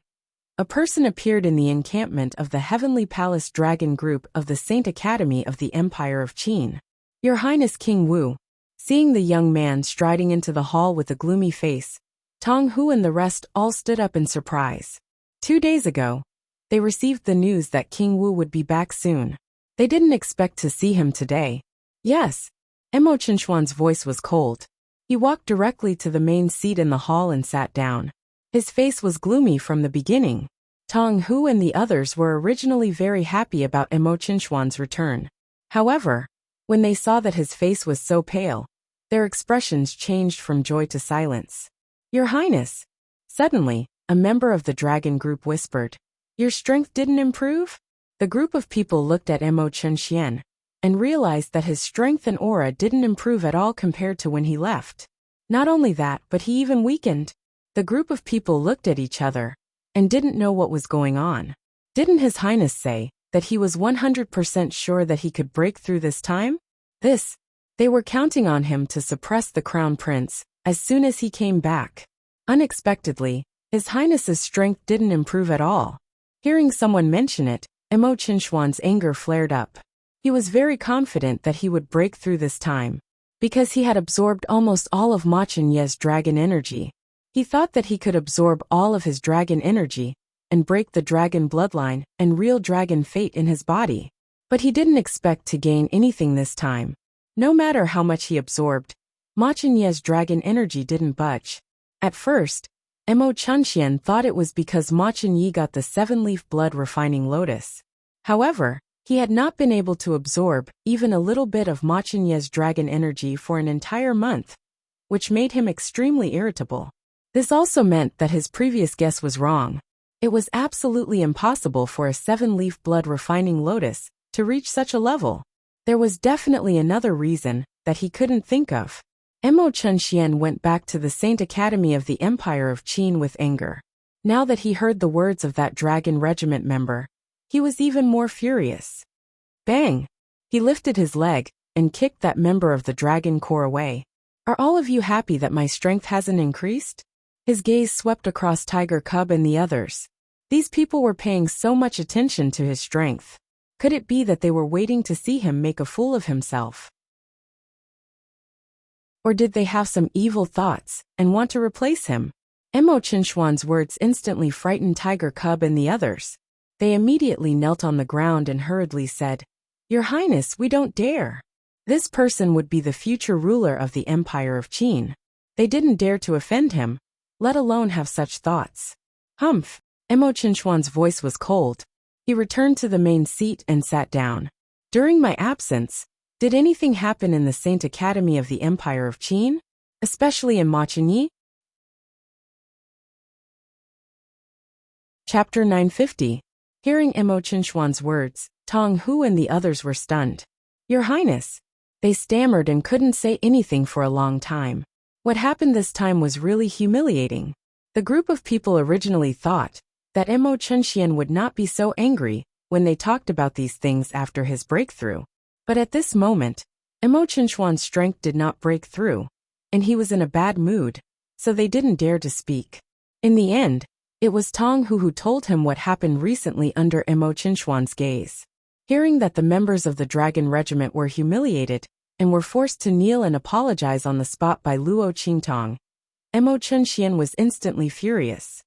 a person appeared in the encampment of the Heavenly Palace Dragon Group of the Saint Academy of the Empire of Qin. Your Highness King Wu. Seeing the young man striding into the hall with a gloomy face, Tong Hu and the rest all stood up in surprise. 2 days ago, they received the news that King Wu would be back soon. They didn't expect to see him today. Yes. Mo Qinshuan's voice was cold. He walked directly to the main seat in the hall and sat down. His face was gloomy from the beginning. Tong Hu and the others were originally very happy about Mo Qinshuan's return. However, when they saw that his face was so pale, their expressions changed from joy to silence. Your Highness. Suddenly, a member of the dragon group whispered. Your strength didn't improve? The group of people looked at Mo Chunxian and realized that his strength and aura didn't improve at all compared to when he left. Not only that, but he even weakened. The group of people looked at each other and didn't know what was going on. Didn't His Highness say that he was 100% sure that he could break through this time? They were counting on him to suppress the crown prince as soon as he came back. Unexpectedly, His Highness's strength didn't improve at all. Hearing someone mention it, Mo Chinchuan's anger flared up. He was very confident that he would break through this time, because he had absorbed almost all of Ma Chenye's dragon energy. He thought that he could absorb all of his dragon energy and break the dragon bloodline and real dragon fate in his body. But he didn't expect to gain anything this time. No matter how much he absorbed, Ma Chenye's dragon energy didn't budge. At first, Mo Chunxian thought it was because Ma Chenye got the 7-leaf blood refining lotus. However, he had not been able to absorb even a little bit of Ma Chenye's dragon energy for an entire month, which made him extremely irritable. This also meant that his previous guess was wrong. It was absolutely impossible for a 7-leaf blood refining lotus to reach such a level. There was definitely another reason that he couldn't think of. Mo Chunxian went back to the Saint Academy of the Empire of Qin with anger. Now that he heard the words of that dragon regiment member, he was even more furious. Bang! He lifted his leg and kicked that member of the dragon corps away. Are all of you happy that my strength hasn't increased? His gaze swept across Tiger Cub and the others. These people were paying so much attention to his strength. Could it be that they were waiting to see him make a fool of himself? Or did they have some evil thoughts and want to replace him? Mo Chinchuan's words instantly frightened Tiger Cub and the others. They immediately knelt on the ground and hurriedly said, "Your Highness, we don't dare." This person would be the future ruler of the Empire of Qin. They didn't dare to offend him, let alone have such thoughts. Humph! Mo Chinchuan's voice was cold. He returned to the main seat and sat down. During my absence, did anything happen in the Saint Academy of the Empire of Qin? Especially in Ma Chenye? Chapter 950. Hearing Mo Chinchuan's words, Tong Hu and the others were stunned. Your Highness. They stammered and couldn't say anything for a long time. What happened this time was really humiliating. The group of people originally thought that Mo Chunxian would not be so angry when they talked about these things after his breakthrough. But at this moment, Mo Chinchuan's strength did not break through, and he was in a bad mood, so they didn't dare to speak. In the end, it was Tong Hu who told him what happened recently under Mo Chinchuan's gaze. Hearing that the members of the Dragon Regiment were humiliated and were forced to kneel and apologize on the spot by Luo Qingtong, Mo Chunxian was instantly furious.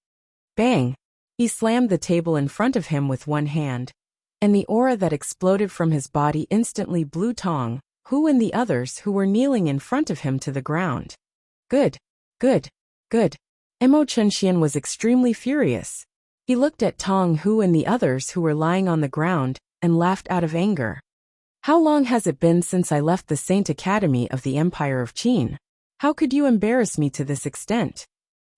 Bang! He slammed the table in front of him with one hand, and the aura that exploded from his body instantly blew Tong Hu and the others who were kneeling in front of him to the ground. Good. Mo Chunxian was extremely furious. He looked at Tong Hu and the others who were lying on the ground and laughed out of anger. How long has it been since I left the Saint Academy of the Empire of Qin? How could you embarrass me to this extent?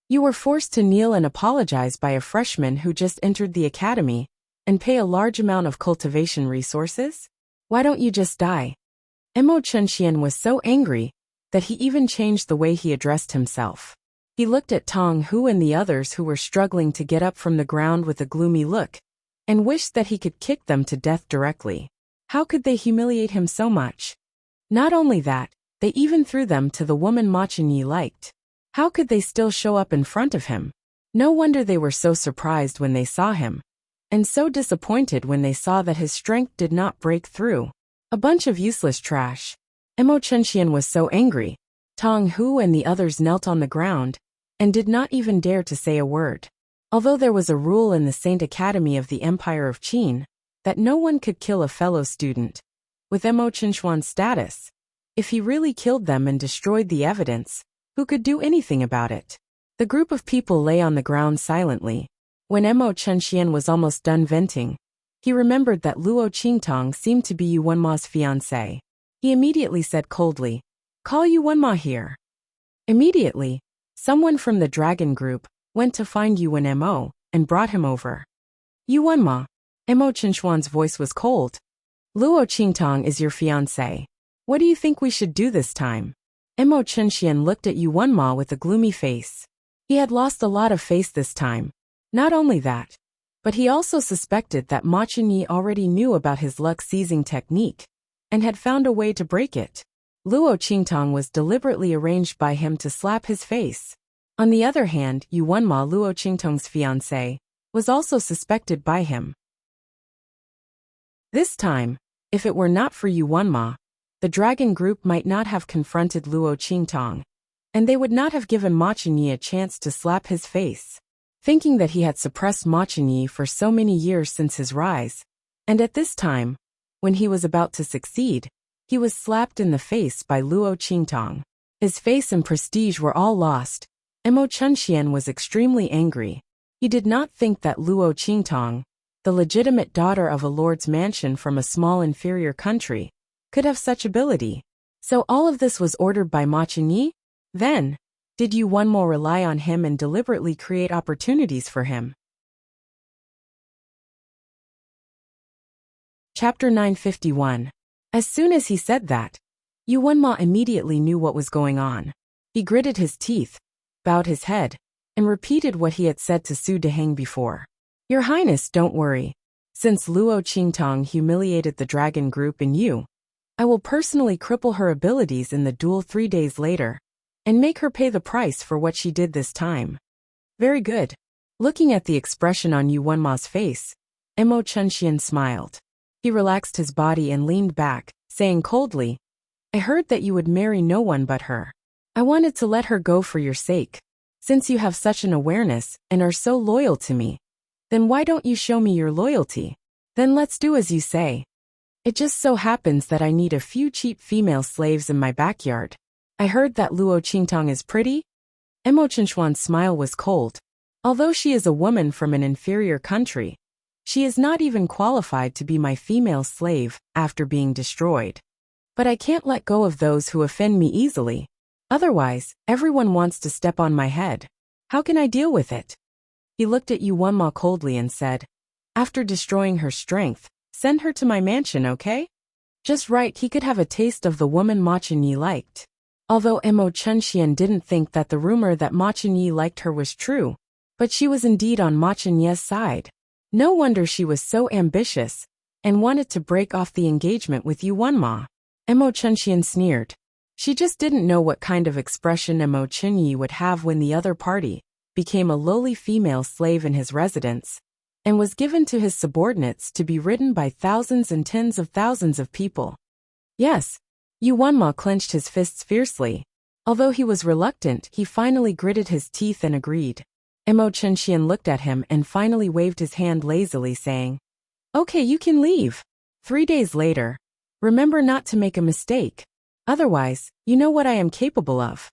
You were forced to kneel and apologize by a freshman who just entered the academy and pay a large amount of cultivation resources? Why don't you just die? Mo Chunxian was so angry that he even changed the way he addressed himself. He looked at Tong Hu and the others who were struggling to get up from the ground with a gloomy look and wished that he could kick them to death directly. How could they humiliate him so much? Not only that, they even threw them to the woman Ma Chenye liked. How could they still show up in front of him? No wonder they were so surprised when they saw him, and so disappointed when they saw that his strength did not break through. A bunch of useless trash. Mo Chunxian was so angry. Tong Hu and the others knelt on the ground and did not even dare to say a word. Although there was a rule in the Saint Academy of the Empire of Qin that no one could kill a fellow student, with Mo Chinchuan's status, if he really killed them and destroyed the evidence, who could do anything about it? The group of people lay on the ground silently. When Mo Chunxian was almost done venting, he remembered that Luo Qingtong seemed to be Yuanma's fiancé. He immediately said coldly, "Call Yuanma here." Immediately, someone from the dragon group went to find Yuan Mo and brought him over. Yuanma. Mo Qinshuan's voice was cold. Luo Qingtong is your fiancé. What do you think we should do this time? Mo Qinshian looked at Yuanma with a gloomy face. He had lost a lot of face this time. Not only that, but he also suspected that Ma Qinyi already knew about his luck-seizing technique and had found a way to break it. Luo Qingtong was deliberately arranged by him to slap his face. On the other hand, Yuanma, Luo Qingtong's fiancé, was also suspected by him. This time, if it were not for Yuanma, the dragon group might not have confronted Luo Qingtong, and they would not have given Ma Qinyi a chance to slap his face. Thinking that he had suppressed Ma Qinyi for so many years since his rise, and at this time, when he was about to succeed, he was slapped in the face by Luo Qingtong. His face and prestige were all lost. Mo Qinshian was extremely angry. He did not think that Luo Qingtong, the legitimate daughter of a lord's mansion from a small inferior country, could have such ability. So all of this was ordered by Ma Qinyi? Then, did Yuanma rely on him and deliberately create opportunities for him? Chapter 951. As soon as he said that, Yuanma immediately knew what was going on. He gritted his teeth, bowed his head, and repeated what he had said to Su Deheng before. Your Highness, don't worry. Since Luo Qingtong humiliated the dragon group and you, I will personally cripple her abilities in the duel 3 days later, and make her pay the price for what she did this time. Very good. Looking at the expression on Yuanma's face, Mo Qinshian smiled. He relaxed his body and leaned back, saying coldly, I heard that you would marry no one but her. I wanted to let her go for your sake. Since you have such an awareness and are so loyal to me, then why don't you show me your loyalty? Then let's do as you say. It just so happens that I need a few cheap female slaves in my backyard. I heard that Luo Qingtong is pretty? Mo Qinshuan's smile was cold. Although she is a woman from an inferior country, she is not even qualified to be my female slave after being destroyed. But I can't let go of those who offend me easily. Otherwise, everyone wants to step on my head. How can I deal with it? He looked at Yuanma coldly and said, after destroying her strength, send her to my mansion, okay? Just right, he could have a taste of the woman Ma Qinyi liked. Although Mo Qinshian didn't think that the rumor that Ma Qinyi liked her was true, but she was indeed on Ma Qinyi's side. No wonder she was so ambitious and wanted to break off the engagement with Yuanma. Mo Qinshian sneered. She just didn't know what kind of expression Mo Qinyi would have when the other party became a lowly female slave in his residence and was given to his subordinates to be ridden by thousands and tens of thousands of people. Yes, Yuanma clenched his fists fiercely. Although he was reluctant, he finally gritted his teeth and agreed. Mo Qinshian looked at him and finally waved his hand lazily, saying, okay, you can leave. 3 days later, remember not to make a mistake. Otherwise, you know what I am capable of.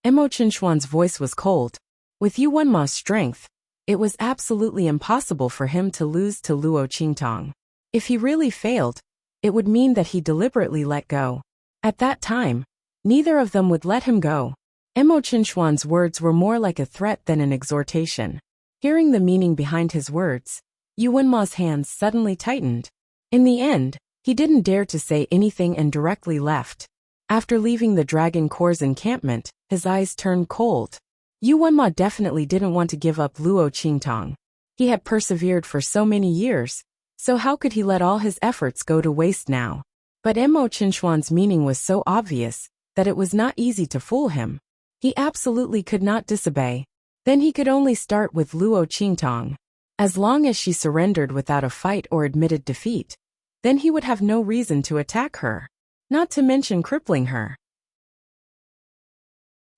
Mo Qinshuan's voice was cold. With Yuanma's strength, it was absolutely impossible for him to lose to Luo Qingtong. If he really failed, it would mean that he deliberately let go. At that time, neither of them would let him go. Mo Qinshuan's words were more like a threat than an exhortation. Hearing the meaning behind his words, Yuanma's hands suddenly tightened. In the end, he didn't dare to say anything and directly left. After leaving the Dragon Corps' encampment, his eyes turned cold. Yuanma definitely didn't want to give up Luo Qingtong. He had persevered for so many years, so how could he let all his efforts go to waste now? But Mo Qinshuan's meaning was so obvious that it was not easy to fool him. He absolutely could not disobey. Then he could only start with Luo Qingtong. As long as she surrendered without a fight or admitted defeat, then he would have no reason to attack her, not to mention crippling her.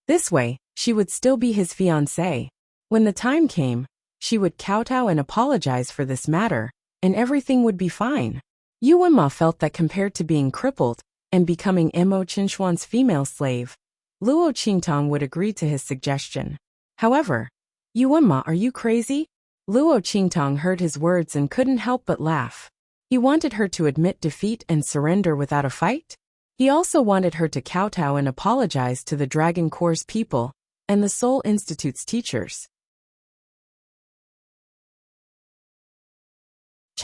This way, she would still be his fiancée. When the time came, she would kowtow and apologize for this matter, and everything would be fine. Yuanma felt that compared to being crippled and becoming Mo Qinshuan's female slave, Luo Qingtong would agree to his suggestion. However, Yuanma, are you crazy? Luo Qingtong heard his words and couldn't help but laugh. He wanted her to admit defeat and surrender without a fight? He also wanted her to kowtow and apologize to the Dragon Corps' people and the Seoul Institute's teachers.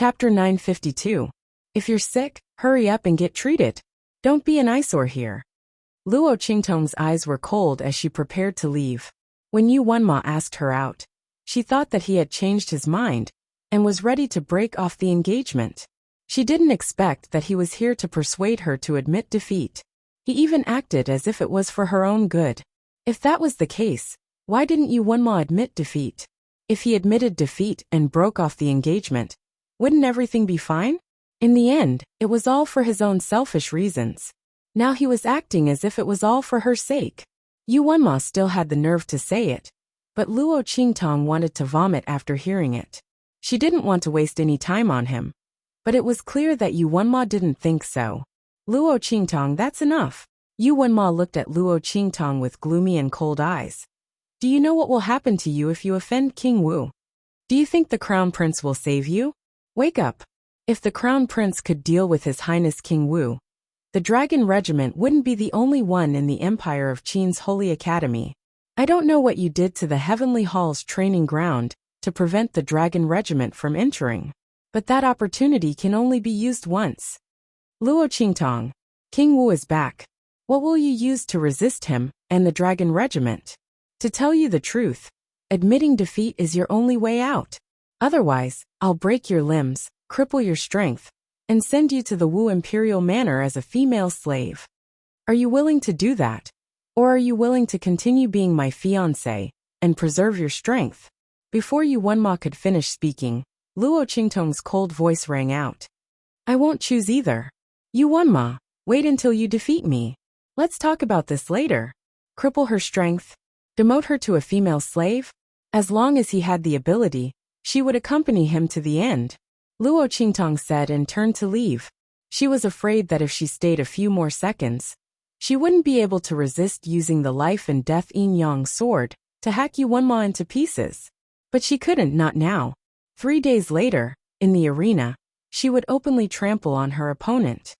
Chapter 952. If you're sick, hurry up and get treated. Don't be an eyesore here. Luo Qingtong's eyes were cold as she prepared to leave. When Yu Wenma asked her out, she thought that he had changed his mind and was ready to break off the engagement. She didn't expect that he was here to persuade her to admit defeat. He even acted as if it was for her own good. If that was the case, why didn't Yu Wenma admit defeat? If he admitted defeat and broke off the engagement, wouldn't everything be fine? In the end, it was all for his own selfish reasons. Now he was acting as if it was all for her sake. Yu Wenma still had the nerve to say it, but Luo Qingtong wanted to vomit after hearing it. She didn't want to waste any time on him, but it was clear that Yu Wenma didn't think so. Luo Qingtong, that's enough. Yu Wenma looked at Luo Qingtong with gloomy and cold eyes. Do you know what will happen to you if you offend King Wu? Do you think the Crown Prince will save you? Wake up. If the Crown Prince could deal with His Highness King Wu, the Dragon Regiment wouldn't be the only one in the Empire of Qin's Holy Academy. I don't know what you did to the Heavenly Hall's training ground to prevent the Dragon Regiment from entering, but that opportunity can only be used once. Luo Qingtong, King Wu is back. What will you use to resist him and the Dragon Regiment? To tell you the truth, admitting defeat is your only way out. Otherwise, I'll break your limbs, cripple your strength, and send you to the Wu Imperial Manor as a female slave. Are you willing to do that? Or are you willing to continue being my fiancé and preserve your strength? Before Yu Wenma could finish speaking, Luo Qingtong's cold voice rang out. I won't choose either. Yu Wenma, wait until you defeat me. Let's talk about this later. Cripple her strength? Demote her to a female slave? As long as he had the ability, she would accompany him to the end. Luo Qingtong said and turned to leave. She was afraid that if she stayed a few more seconds, she wouldn't be able to resist using the life and death yin-yang sword to hack Yu Wenma into pieces. But she couldn't, not now. 3 days later, in the arena, she would openly trample on her opponent.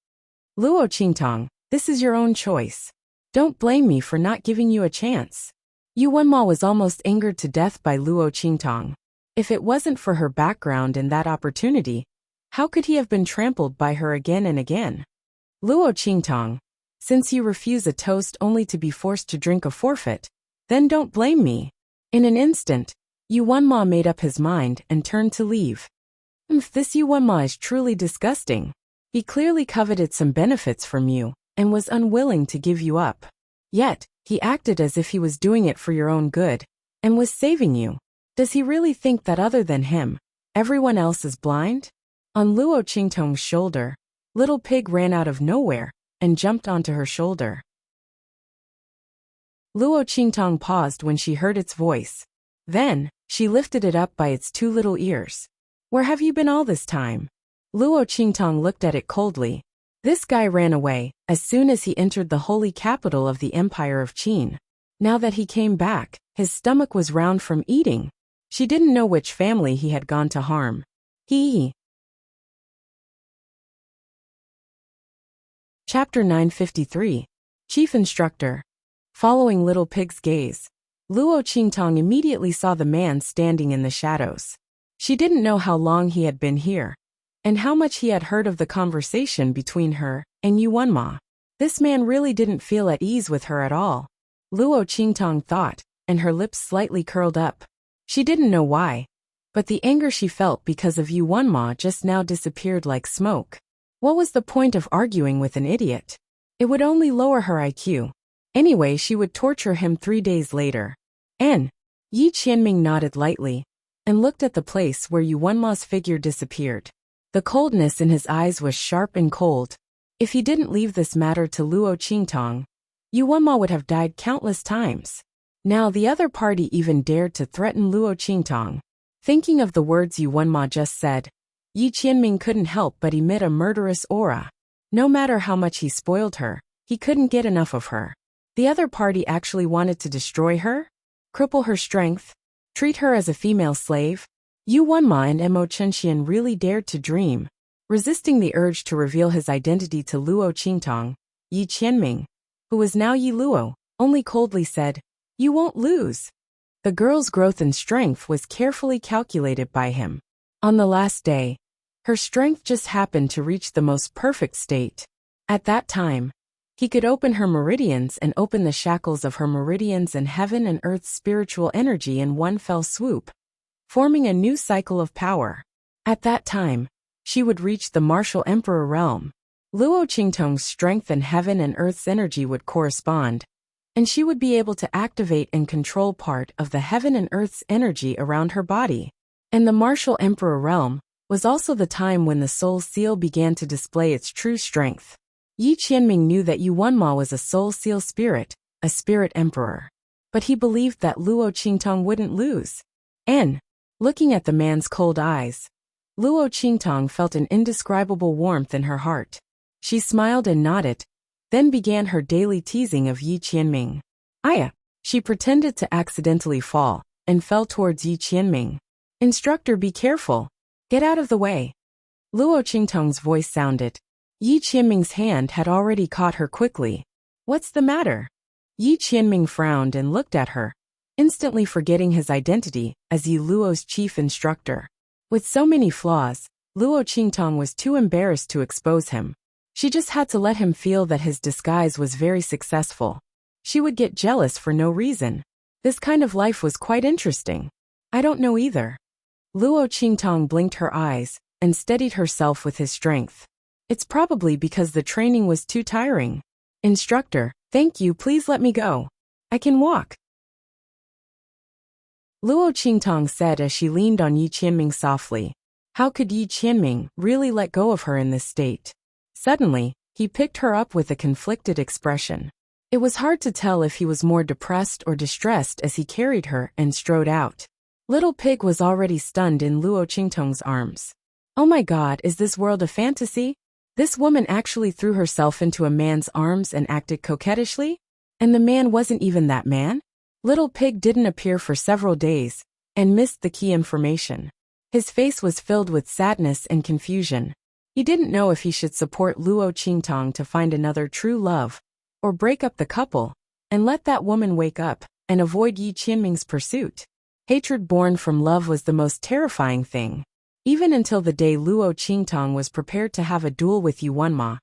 Luo Qingtong, this is your own choice. Don't blame me for not giving you a chance. Yu Wenma was almost angered to death by Luo Qingtong. If it wasn't for her background and that opportunity, how could he have been trampled by her again and again? Luo Qingtong, since you refuse a toast only to be forced to drink a forfeit, then don't blame me. In an instant, Yu Wenma made up his mind and turned to leave. This Yu Wenma is truly disgusting. He clearly coveted some benefits from you and was unwilling to give you up. Yet, he acted as if he was doing it for your own good and was saving you. Does he really think that other than him, everyone else is blind? On Luo Qingtong's shoulder, Little Pig ran out of nowhere and jumped onto her shoulder. Luo Qingtong paused when she heard its voice. Then, she lifted it up by its 2 little ears. Where have you been all this time? Luo Qingtong looked at it coldly. This guy ran away as soon as he entered the holy capital of the Empire of Qin. Now that he came back, his stomach was round from eating. She didn't know which family he had gone to harm. Chapter 953. Chief Instructor. Following Little Pig's gaze, Luo Qingtong immediately saw the man standing in the shadows. She didn't know how long he had been here, and how much he had heard of the conversation between her and Yu Wenma. This man really didn't feel at ease with her at all. Luo Qingtong thought, and her lips slightly curled up. She didn't know why, but the anger she felt because of Yu Wenma just now disappeared like smoke. What was the point of arguing with an idiot? It would only lower her IQ. Anyway, she would torture him 3 days later. Yi Qianming nodded lightly and looked at the place where Yu Wenma's figure disappeared. The coldness in his eyes was sharp and cold. If he didn't leave this matter to Luo Qingtong, Yu Wenma would have died countless times. Now the other party even dared to threaten Luo Qingtong. Thinking of the words Yu Wenma just said, Yi Qianming couldn't help but emit a murderous aura. No matter how much he spoiled her, he couldn't get enough of her. The other party actually wanted to destroy her? Cripple her strength? Treat her as a female slave? Yu Wenma and Mo Chenxian really dared to dream. Resisting the urge to reveal his identity to Luo Qingtong, Yi Qianming, who was now Yi Luo, only coldly said, You won't lose. The girl's growth and strength was carefully calculated by him. On the last day, Her strength just happened to reach the most perfect state. At that time, he could open her meridians and open the shackles of her meridians and heaven and earth's spiritual energy in one fell swoop, forming a new cycle of power. At that time, she would reach the martial emperor realm. Luo Qingtong's strength and heaven and earth's energy would correspond, and she would be able to activate and control part of the heaven and earth's energy around her body. And the martial emperor realm was also the time when the soul seal began to display its true strength. Yi Qianming knew that Yu Wenma was a soul seal spirit, a spirit emperor. But he believed that Luo Qingtong wouldn't lose. And, looking at the man's cold eyes, Luo Qingtong felt an indescribable warmth in her heart. She smiled and nodded, then began her daily teasing of Yi Qianming. Aya! She pretended to accidentally fall, and fell towards Yi Qianming. Instructor, be careful. Get out of the way. Luo Qingtong's voice sounded. Yi Qianming's hand had already caught her quickly. What's the matter? Yi Qianming frowned and looked at her, instantly forgetting his identity as Yi Luo's chief instructor. With so many flaws, Luo Qingtong was too embarrassed to expose him. She just had to let him feel that his disguise was very successful. She would get jealous for no reason. This kind of life was quite interesting. I don't know either. Luo Qingtong blinked her eyes and steadied herself with his strength. It's probably because the training was too tiring. Instructor, thank you, please let me go. I can walk. Luo Qingtong said as she leaned on Yi Qianming softly. How could Yi Qianming really let go of her in this state? Suddenly, he picked her up with a conflicted expression. It was hard to tell if he was more depressed or distressed as he carried her and strode out. Little Pig was already stunned in Luo Qingtong's arms. Oh my God, is this world a fantasy? This woman actually threw herself into a man's arms and acted coquettishly? And the man wasn't even that man? Little Pig didn't appear for several days, and missed the key information. His face was filled with sadness and confusion. He didn't know if he should support Luo Qingtong to find another true love, or break up the couple, and let that woman wake up, and avoid Yi Qianming's pursuit. Hatred born from love was the most terrifying thing. Even until the day Luo Qingtong was prepared to have a duel with Yu Wenma,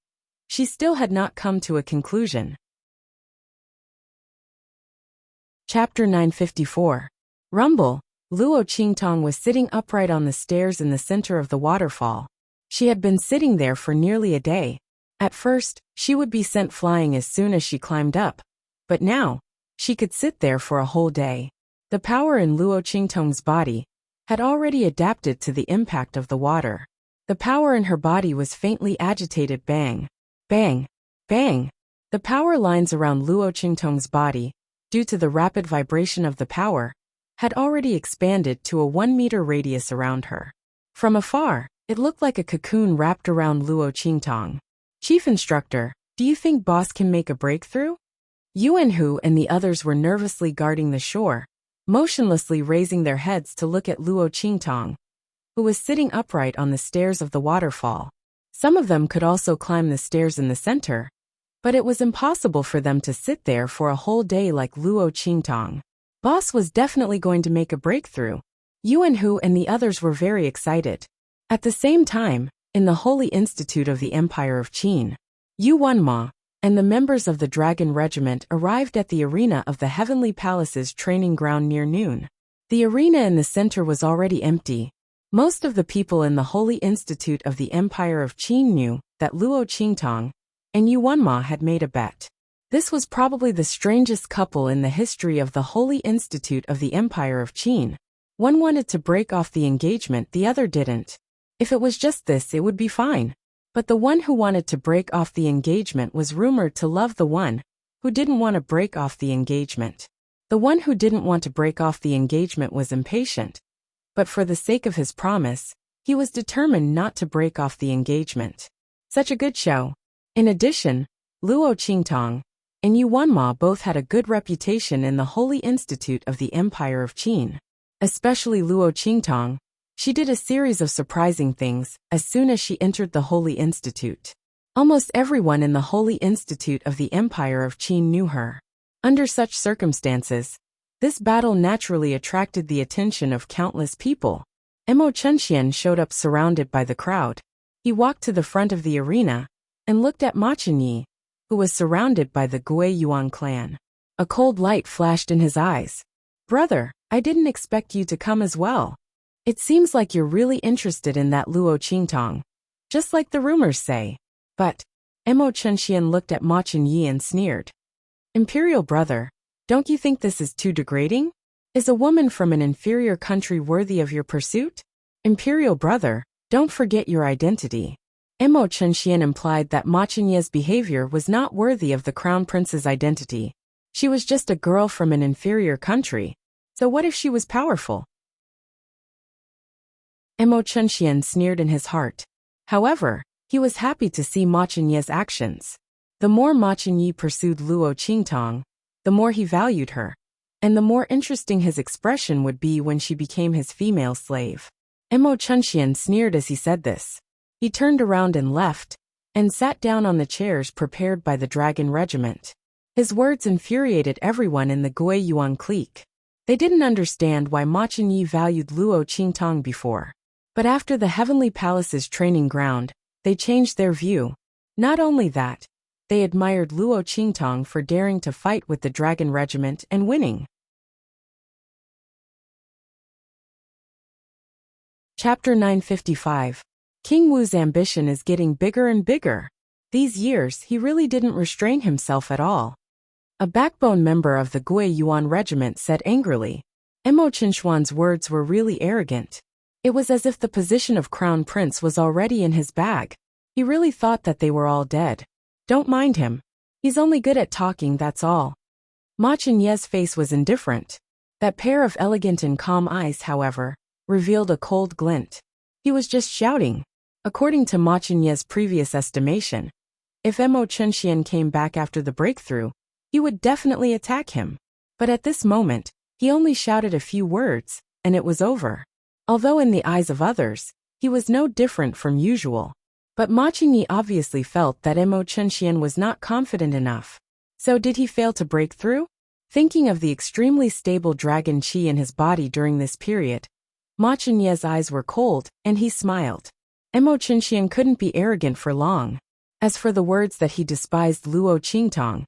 she still had not come to a conclusion. Chapter 954. Rumble. Luo Qingtong was sitting upright on the stairs in the center of the waterfall. She had been sitting there for nearly a day. At first, she would be sent flying as soon as she climbed up, but now, she could sit there for a whole day. The power in Luo Qingtong's body had already adapted to the impact of the water. The power in her body was faintly agitated. Bang, bang, bang. The power lines around Luo Qingtong's body, due to the rapid vibration of the power, had already expanded to a 1-meter radius around her. From afar, it looked like a cocoon wrapped around Luo Qingtong. Chief Instructor, do you think boss can make a breakthrough? Yuanhu and the others were nervously guarding the shore, motionlessly raising their heads to look at Luo Qingtong, who was sitting upright on the stairs of the waterfall. Some of them could also climb the stairs in the center, but it was impossible for them to sit there for a whole day like Luo Qingtong. Boss was definitely going to make a breakthrough. Yuanhu and the others were very excited. At the same time, in the Holy Institute of the Empire of Qin, Yu Wenma and the members of the Dragon Regiment arrived at the arena of the Heavenly Palace's training ground near noon. The arena in the center was already empty. Most of the people in the Holy Institute of the Empire of Qin knew that Luo Qingtong and Yu Wenma had made a bet. This was probably the strangest couple in the history of the Holy Institute of the Empire of Qin. One wanted to break off the engagement, the other didn't. If it was just this, it would be fine. But the one who wanted to break off the engagement was rumored to love the one who didn't want to break off the engagement. The one who didn't want to break off the engagement was impatient, but for the sake of his promise, he was determined not to break off the engagement. Such a good show. In addition, Luo Qingtong and Yu Wenma both had a good reputation in the Holy Institute of the Empire of Qin. Especially Luo Qingtong. She did a series of surprising things as soon as she entered the Holy Institute. Almost everyone in the Holy Institute of the Empire of Qin knew her. Under such circumstances, this battle naturally attracted the attention of countless people. Emo Chunxian showed up surrounded by the crowd. He walked to the front of the arena and looked at Ma Chunyi, who was surrounded by the Gui Yuan clan. A cold light flashed in his eyes. "Brother, I didn't expect you to come as well. It seems like you're really interested in that Luo Qingtong, just like the rumors say." But Emo Chunxian looked at Ma Chunyi and sneered. "Imperial brother, don't you think this is too degrading? Is a woman from an inferior country worthy of your pursuit? Imperial brother, don't forget your identity." Emo Chunxian implied that Ma Chunyi's behavior was not worthy of the crown prince's identity. She was just a girl from an inferior country. So what if she was powerful? Emo Chunxian sneered in his heart. However, he was happy to see Ma Chunyi's actions. The more Ma Chunyi pursued Luo Qingtong, the more he valued her, and the more interesting his expression would be when she became his female slave. Emo Chunxian sneered as he said this. He turned around and left, and sat down on the chairs prepared by the Dragon Regiment. His words infuriated everyone in the Gui Yuan clique. They didn't understand why Ma Chunyi valued Luo Qingtong before. But after the Heavenly Palace's training ground, they changed their view. Not only that, they admired Luo Qingtong for daring to fight with the Dragon Regiment and winning. Chapter 955. King Wu's ambition is getting bigger and bigger. These years, he really didn't restrain himself at all. A backbone member of the Gui Yuan regiment said angrily. Emo Chinchuan's words were really arrogant. It was as if the position of crown prince was already in his bag. He really thought that they were all dead. Don't mind him. He's only good at talking, that's all. Ma Chunyi's face was indifferent. That pair of elegant and calm eyes, however, revealed a cold glint. He was just shouting. According to Ma Chunyi's previous estimation, if Emo Chunxian came back after the breakthrough, he would definitely attack him. But at this moment, he only shouted a few words, and it was over. Although in the eyes of others, he was no different from usual. But Ma Chunyi obviously felt that Emo Chunxian was not confident enough. So did he fail to break through? Thinking of the extremely stable dragon qi in his body during this period, Ma Chunyi's eyes were cold, and he smiled. Emo Chunxian couldn't be arrogant for long. As for the words that he despised Luo Qingtong,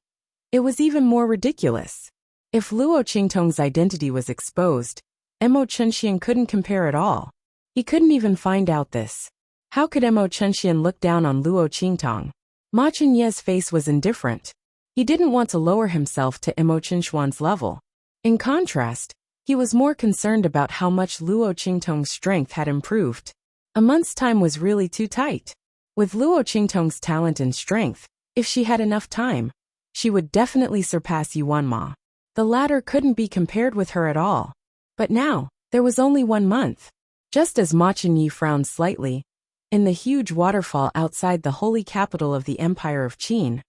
it was even more ridiculous. If Luo Qingtong's identity was exposed, Emo Chunxian couldn't compare at all. He couldn't even find out this. How could Emo Chunxian look down on Luo Qingtong? Ma Chunyi's face was indifferent. He didn't want to lower himself to Emo Chinchuan's level. In contrast, he was more concerned about how much Luo Qingtong's strength had improved. A month's time was really too tight. With Luo Qingtong's talent and strength, if she had enough time, she would definitely surpass Yuan Ma. The latter couldn't be compared with her at all. But now, there was only 1 month. Just as Ma Chunyi frowned slightly, in the huge waterfall outside the holy capital of the Empire of Qin,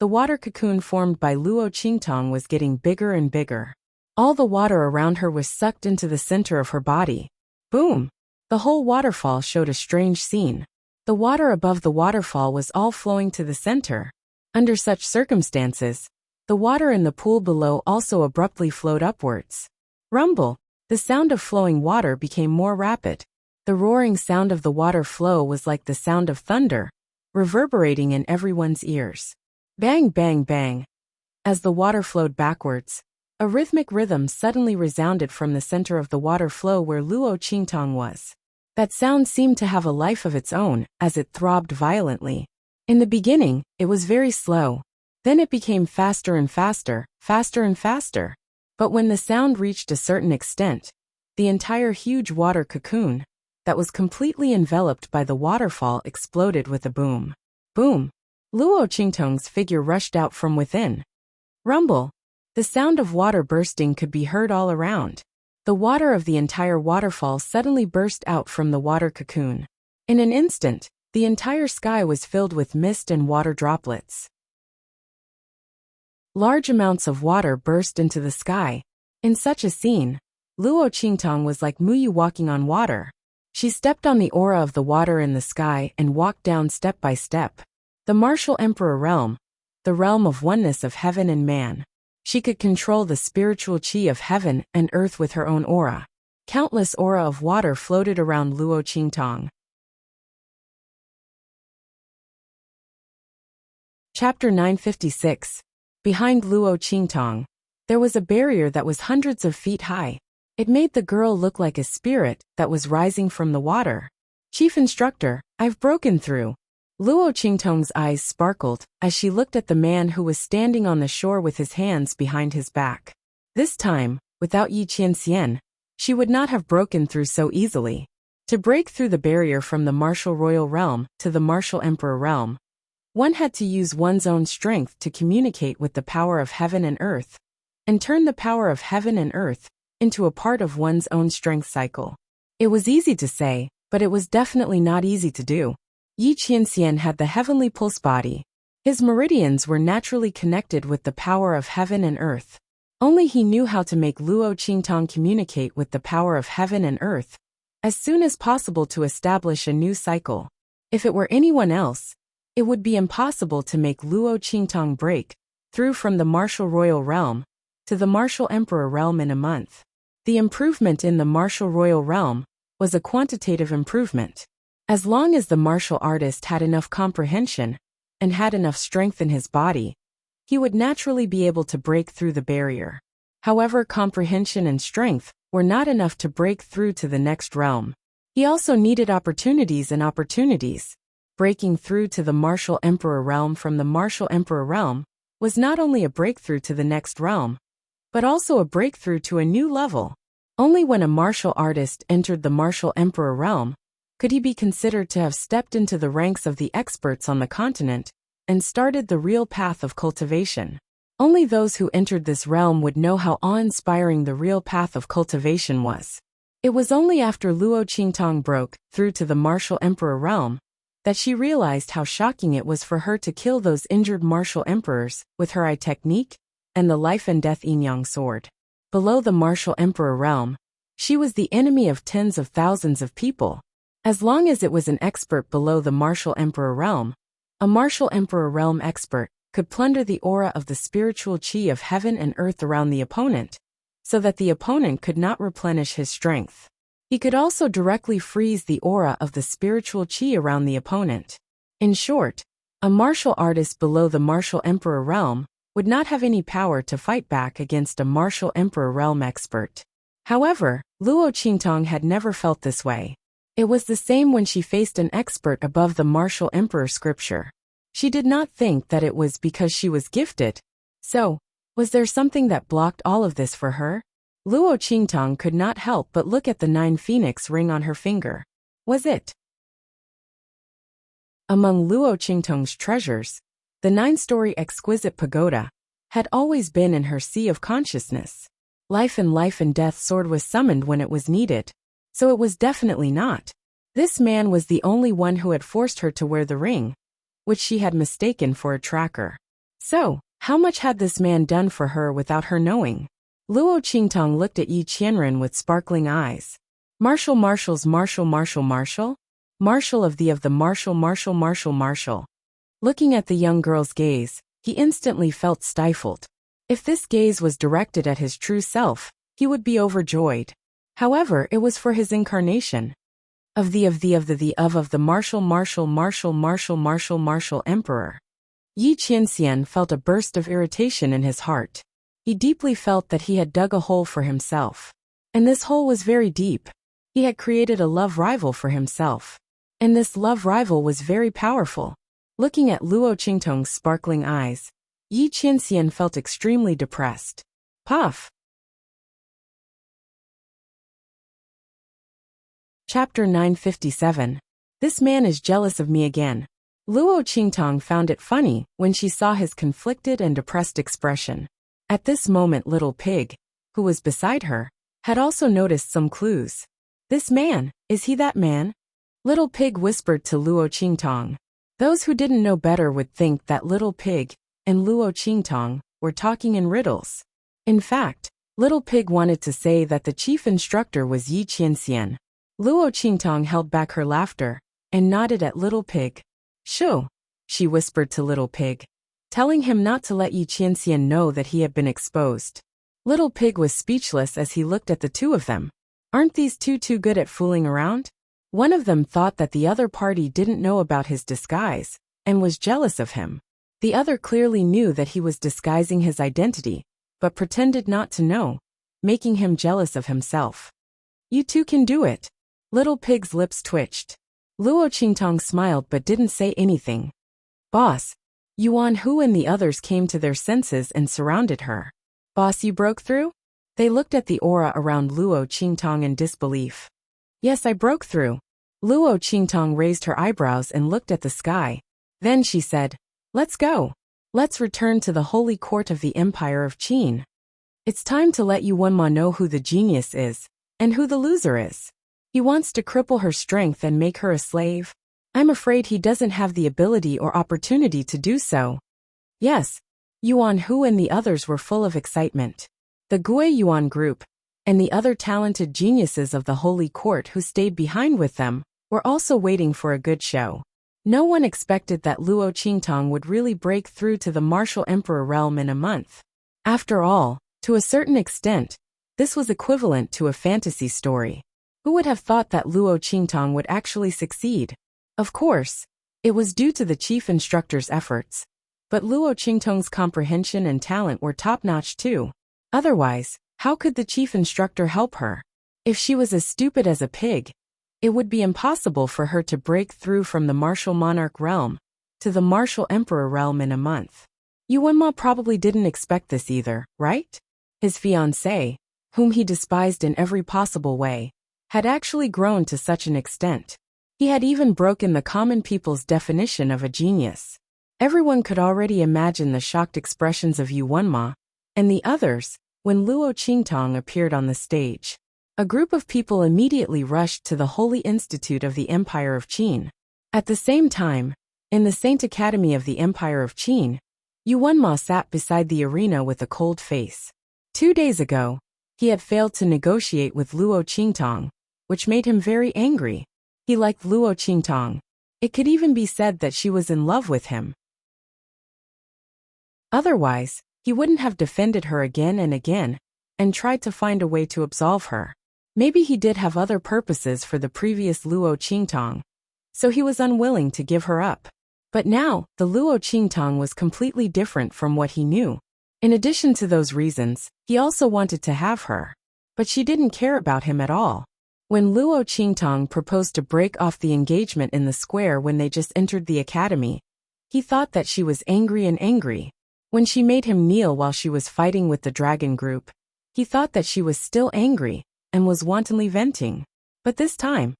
the water cocoon formed by Luo Qingtong was getting bigger and bigger. All the water around her was sucked into the center of her body. Boom! The whole waterfall showed a strange scene. The water above the waterfall was all flowing to the center. Under such circumstances, the water in the pool below also abruptly flowed upwards. Rumble! The sound of flowing water became more rapid. The roaring sound of the water flow was like the sound of thunder, reverberating in everyone's ears. Bang, bang, bang. As the water flowed backwards, a rhythmic rhythm suddenly resounded from the center of the water flow where Luo Qingtong was. That sound seemed to have a life of its own, as it throbbed violently. In the beginning, it was very slow. Then it became faster and faster, faster and faster. But when the sound reached a certain extent, the entire huge water cocoon, that was completely enveloped by the waterfall, exploded with a boom. Boom! Luo Qingtong's figure rushed out from within. Rumble! The sound of water bursting could be heard all around. The water of the entire waterfall suddenly burst out from the water cocoon. In an instant, the entire sky was filled with mist and water droplets. Large amounts of water burst into the sky. In such a scene, Luo Qingtong was like Muyu walking on water. She stepped on the aura of the water in the sky and walked down step by step. The martial emperor realm, the realm of oneness of heaven and man. She could control the spiritual qi of heaven and earth with her own aura. Countless aura of water floated around Luo Qingtong. Chapter 956. Behind Luo Qingtong, there was a barrier that was hundreds of feet high. It made the girl look like a spirit that was rising from the water. Chief Instructor, I've broken through. Luo Qingtong's eyes sparkled as she looked at the man who was standing on the shore with his hands behind his back. This time, without Yi Qianxian, she would not have broken through so easily. To break through the barrier from the martial royal realm to the martial emperor realm, one had to use one's own strength to communicate with the power of heaven and earth, and turn the power of heaven and earth into a part of one's own strength cycle. It was easy to say, but it was definitely not easy to do. Yi Qianxian had the heavenly pulse body. His meridians were naturally connected with the power of heaven and earth. Only he knew how to make Luo Qingtong communicate with the power of heaven and earth as soon as possible to establish a new cycle. If it were anyone else, it would be impossible to make Luo Qingtong break through from the martial royal realm to the martial emperor realm in a month. The improvement in the martial royal realm was a quantitative improvement. As long as the martial artist had enough comprehension and had enough strength in his body, he would naturally be able to break through the barrier. However, comprehension and strength were not enough to break through to the next realm. He also needed opportunities and opportunities. Breaking through to the martial emperor realm from the martial emperor realm was not only a breakthrough to the next realm, but also a breakthrough to a new level. Only when a martial artist entered the martial emperor realm could he be considered to have stepped into the ranks of the experts on the continent and started the real path of cultivation. Only those who entered this realm would know how awe-inspiring the real path of cultivation was. It was only after Luo Qingtong broke through to the martial emperor realm that she realized how shocking it was for her to kill those injured martial emperors with her eye technique and the life and death yin-yang sword. Below the martial emperor realm, she was the enemy of tens of thousands of people. As long as it was an expert below the martial emperor realm, a martial emperor realm expert could plunder the aura of the spiritual qi of heaven and earth around the opponent, so that the opponent could not replenish his strength. He could also directly freeze the aura of the spiritual qi around the opponent. In short, a martial artist below the martial emperor realm would not have any power to fight back against a martial emperor realm expert. However, Luo Qingtong had never felt this way. It was the same when she faced an expert above the martial emperor scripture. She did not think that it was because she was gifted. So, was there something that blocked all of this for her? Luo Qingtong could not help but look at the 9 phoenix ring on her finger. Was it? Among Luo Qingtong's treasures, the 9-story exquisite pagoda had always been in her sea of consciousness. Life and death sword was summoned when it was needed, so it was definitely not. This man was the only one who had forced her to wear the ring, which she had mistaken for a tracker. So, how much had this man done for her without her knowing? Luo Qingtong looked at Yi Qianren with sparkling eyes. Martial of the martial. Looking at the young girl's gaze, he instantly felt stifled. If this gaze was directed at his true self, he would be overjoyed. However, it was for his incarnation. Of the martial emperor. Yi Qianxian felt a burst of irritation in his heart. He deeply felt that he had dug a hole for himself. And this hole was very deep. He had created a love rival for himself. And this love rival was very powerful. Looking at Luo Qingtong's sparkling eyes, Yi Qianxian felt extremely depressed. Puff. Chapter 957. This man is jealous of me again. Luo Qingtong found it funny when she saw his conflicted and depressed expression. At this moment Little Pig, who was beside her, had also noticed some clues. This man, is he that man? Little Pig whispered to Luo Qingtong. Those who didn't know better would think that Little Pig and Luo Qingtong were talking in riddles. In fact, Little Pig wanted to say that the chief instructor was Yi Qianxian. Luo Qingtong held back her laughter and nodded at Little Pig. Shoo, she whispered to Little Pig, telling him not to let Yi Qianxian know that he had been exposed. Little Pig was speechless as he looked at the two of them. Aren't these two too good at fooling around? One of them thought that the other party didn't know about his disguise and was jealous of him. The other clearly knew that he was disguising his identity, but pretended not to know, making him jealous of himself. You two can do it. Little Pig's lips twitched. Luo Qingtong smiled but didn't say anything. Boss. Yuan Hu and the others came to their senses and surrounded her. Boss, you broke through? They looked at the aura around Luo Qingtong in disbelief. Yes, I broke through. Luo Qingtong raised her eyebrows and looked at the sky. Then she said, let's go. Let's return to the holy court of the Empire of Qin. It's time to let Yuan Ma know who the genius is, and who the loser is. He wants to cripple her strength and make her a slave. I'm afraid he doesn't have the ability or opportunity to do so. Yes. Yuan Hu and the others were full of excitement. The Gui Yuan group, and the other talented geniuses of the holy court who stayed behind with them, were also waiting for a good show. No one expected that Luo Qingtong would really break through to the martial emperor realm in a month. After all, to a certain extent, this was equivalent to a fantasy story. Who would have thought that Luo Qingtong would actually succeed? Of course, it was due to the chief instructor's efforts. But Luo Qingtong's comprehension and talent were top-notch too. Otherwise, how could the chief instructor help her? If she was as stupid as a pig, it would be impossible for her to break through from the martial monarch realm to the martial emperor realm in a month. Yuan Ma probably didn't expect this either, right? His fiancée, whom he despised in every possible way, had actually grown to such an extent. He had even broken the common people's definition of a genius. Everyone could already imagine the shocked expressions of Yuan Ma and the others when Luo Qingtong appeared on the stage. A group of people immediately rushed to the Holy Institute of the Empire of Qin. At the same time, in the Saint Academy of the Empire of Qin, Yuan Ma sat beside the arena with a cold face. 2 days ago, he had failed to negotiate with Luo Qingtong, which made him very angry. He liked Luo Qingtong. It could even be said that she was in love with him. Otherwise, he wouldn't have defended her again and again, and tried to find a way to absolve her. Maybe he did have other purposes for the previous Luo Qingtong, so he was unwilling to give her up. But now, the Luo Qingtong was completely different from what he knew. In addition to those reasons, he also wanted to have her. But she didn't care about him at all. When Luo Qingtong proposed to break off the engagement in the square when they just entered the academy, he thought that she was angry and angry. When she made him kneel while she was fighting with the dragon group, he thought that she was still angry and was wantonly venting. But this time.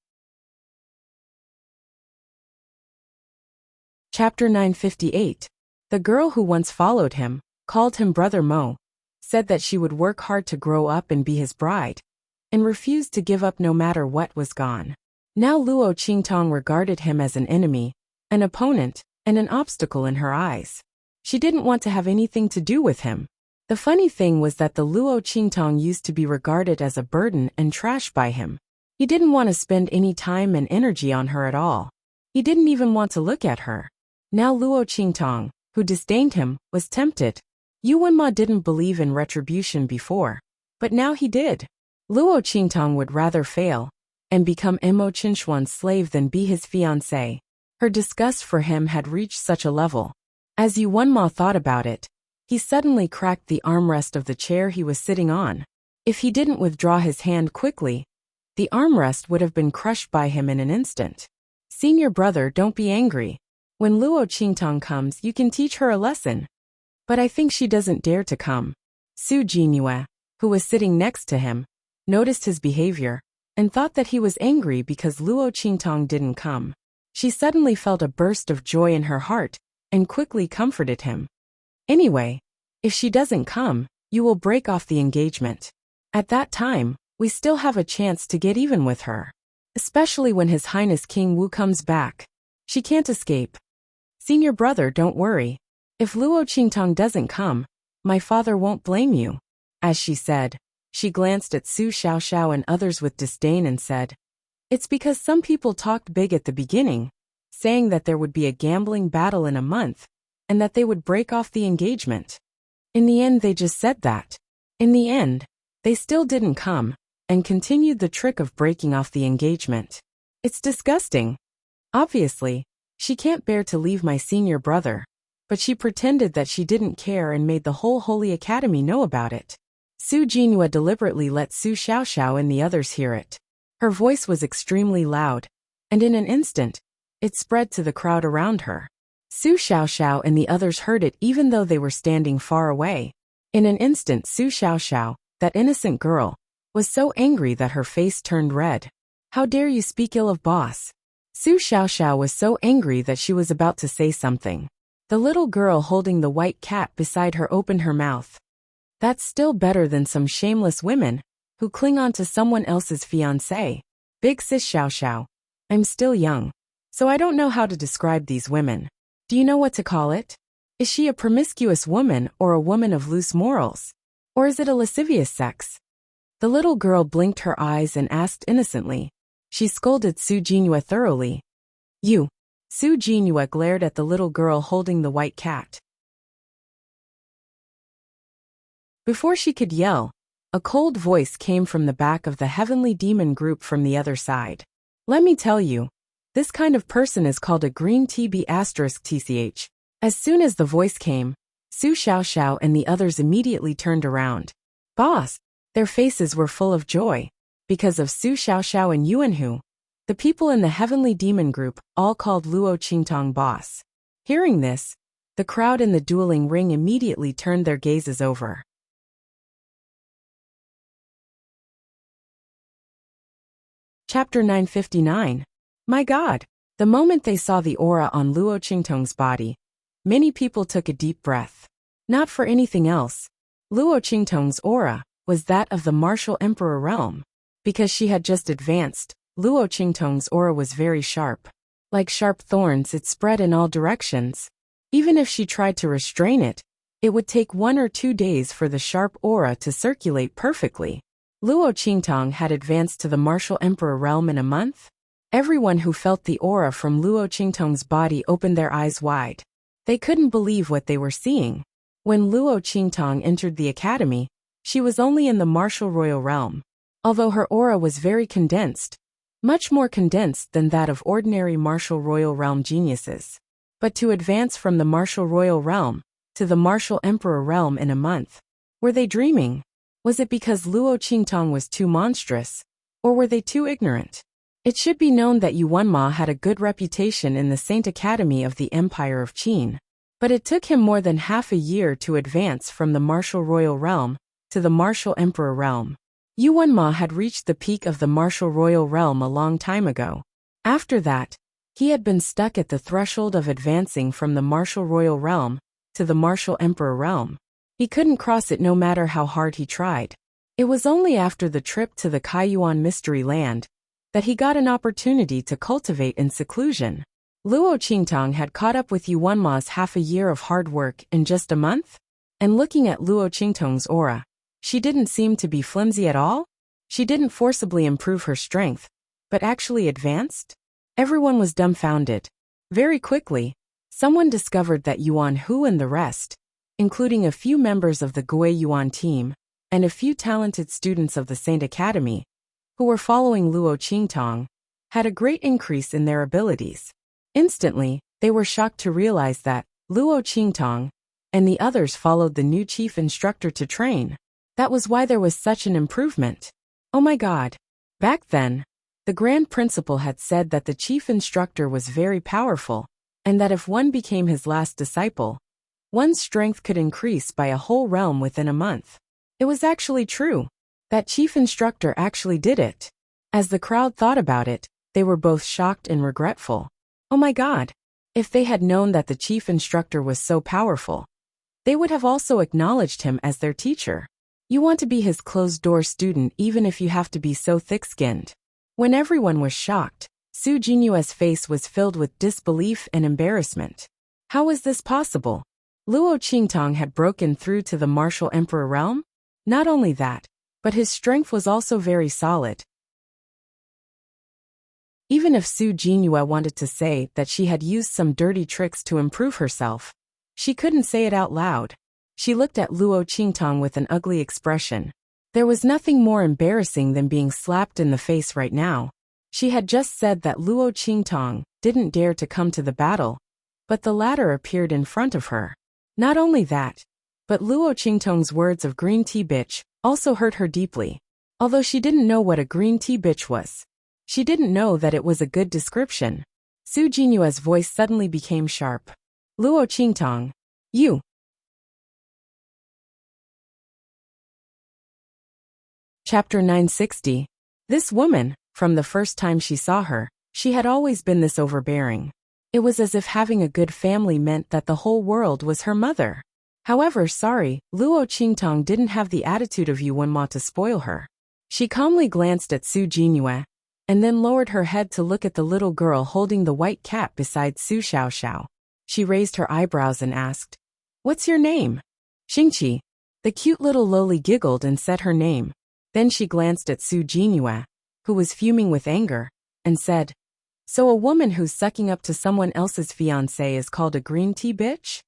Chapter 958. The girl who once followed him, called him Brother Mo, said that she would work hard to grow up and be his bride, and refused to give up no matter what was gone. Now Luo Qingtong regarded him as an enemy, an opponent, and an obstacle in her eyes. She didn't want to have anything to do with him. The funny thing was that the Luo Qingtong used to be regarded as a burden and trash by him. He didn't want to spend any time and energy on her at all. He didn't even want to look at her. Now Luo Qingtong, who disdained him, was tempted. Yuan Ma didn't believe in retribution before, but now he did. Luo Qingtong would rather fail and become Mo Qinshuan's slave than be his fiancée. Her disgust for him had reached such a level. As Yuan Ma thought about it, he suddenly cracked the armrest of the chair he was sitting on. If he didn't withdraw his hand quickly, the armrest would have been crushed by him in an instant. Senior brother, don't be angry. When Luo Qingtong comes, you can teach her a lesson. But I think she doesn't dare to come. Su Jinyue, who was sitting next to him, noticed his behavior and thought that he was angry because Luo Qingtong didn't come. She suddenly felt a burst of joy in her heart and quickly comforted him. Anyway, if she doesn't come, you will break off the engagement. At that time, we still have a chance to get even with her. Especially when His Highness King Wu comes back. She can't escape. Senior brother, don't worry. If Luo Qingtong doesn't come, my father won't blame you. As she said, she glanced at Su Xiaoxiao and others with disdain and said, it's because some people talked big at the beginning, saying that there would be a gambling battle in a month, and that they would break off the engagement. In the end, they just said that. In the end, they still didn't come, and continued the trick of breaking off the engagement. It's disgusting. Obviously, she can't bear to leave my senior brother, but she pretended that she didn't care and made the whole Holy Academy know about it. Su Jinhua deliberately let Su Xiaoxiao and the others hear it. Her voice was extremely loud, and in an instant, it spread to the crowd around her. Su Xiaoxiao and the others heard it even though they were standing far away. In an instant, Su Xiaoxiao, that innocent girl, was so angry that her face turned red. How dare you speak ill of boss? Su Xiaoxiao was so angry that she was about to say something. The little girl holding the white cat beside her opened her mouth. That's still better than some shameless women who cling on to someone else's fiancé. Big sis Xiaoxiao. I'm still young, so I don't know how to describe these women. Do you know what to call it? Is she a promiscuous woman or a woman of loose morals? Or is it a lascivious sex? The little girl blinked her eyes and asked innocently. She scolded Su Jinhua thoroughly. You. Su Jinhua glared at the little girl holding the white cat. Before she could yell, a cold voice came from the back of the heavenly demon group from the other side. Let me tell you, this kind of person is called a green TB*TCH. As soon as the voice came, Su Xiaoxiao and the others immediately turned around. Boss! Their faces were full of joy. Because of Su Xiaoxiao and Yuanhu, the people in the heavenly demon group all called Luo Qingtong boss. Hearing this, the crowd in the dueling ring immediately turned their gazes over. Chapter 959. My God! The moment they saw the aura on Luo Qingtong's body, many people took a deep breath. Not for anything else. Luo Qingtong's aura was that of the martial emperor realm. Because she had just advanced, Luo Qingtong's aura was very sharp. Like sharp thorns, it spread in all directions. Even if she tried to restrain it, it would take 1 or 2 days for the sharp aura to circulate perfectly. Luo Qingtong had advanced to the martial emperor realm in a month. Everyone who felt the aura from Luo Qingtong's body opened their eyes wide. They couldn't believe what they were seeing. When Luo Qingtong entered the academy, she was only in the martial royal realm. Although her aura was very condensed, much more condensed than that of ordinary martial royal realm geniuses. But to advance from the martial royal realm to the martial emperor realm in a month, were they dreaming? Was it because Luo Qingtong was too monstrous, or were they too ignorant? It should be known that Yuanma had a good reputation in the Saint Academy of the Empire of Qin, but it took him more than half a year to advance from the martial royal realm to the martial emperor realm. Yuanma had reached the peak of the martial royal realm a long time ago. After that, he had been stuck at the threshold of advancing from the martial royal realm to the martial emperor realm. He couldn't cross it no matter how hard he tried. It was only after the trip to the Kaiyuan Mystery Land that he got an opportunity to cultivate in seclusion. Luo Qingtong had caught up with Yuanma's half a year of hard work in just a month, and looking at Luo Qingtong's aura, she didn't seem to be flimsy at all. She didn't forcibly improve her strength, but actually advanced. Everyone was dumbfounded. Very quickly, someone discovered that Yuan Hu and the rest, including a few members of the Gui Yuan team and a few talented students of the Saint Academy, who were following Luo Qingtong, had a great increase in their abilities. Instantly, they were shocked to realize that Luo Qingtong and the others followed the new chief instructor to train. That was why there was such an improvement. Oh my God! Back then, the Grand Principal had said that the chief instructor was very powerful, and that if one became his last disciple, one's strength could increase by a whole realm within a month. It was actually true. That chief instructor actually did it. As the crowd thought about it, they were both shocked and regretful. Oh my God! If they had known that the chief instructor was so powerful, they would have also acknowledged him as their teacher. You want to be his closed-door student even if you have to be so thick-skinned. When everyone was shocked, Su Jinyue's face was filled with disbelief and embarrassment. How was this possible? Luo Qingtong had broken through to the martial emperor realm? Not only that, but his strength was also very solid. Even if Su Jinyue wanted to say that she had used some dirty tricks to improve herself, she couldn't say it out loud. She looked at Luo Qingtong with an ugly expression. There was nothing more embarrassing than being slapped in the face right now. She had just said that Luo Qingtong didn't dare to come to the battle, but the latter appeared in front of her. Not only that, but Luo Qingtong's words of green tea bitch also hurt her deeply. Although she didn't know what a green tea bitch was, she didn't know that it was a good description. Su Jinyue's voice suddenly became sharp. Luo Qingtong, you. Chapter 960. This woman, from the first time she saw her, she had always been this overbearing. It was as if having a good family meant that the whole world was her mother. However, Luo Qingtong didn't have the attitude of Yuanma to spoil her. She calmly glanced at Su Jinyue, and then lowered her head to look at the little girl holding the white cat beside Su Xiaoxiao. She raised her eyebrows and asked, "What's your name?" "Xingqi." The cute little loli giggled and said her name. Then she glanced at Su Jinyue, who was fuming with anger, and said, "So a woman who's sucking up to someone else's fiancé is called a green tea bitch?"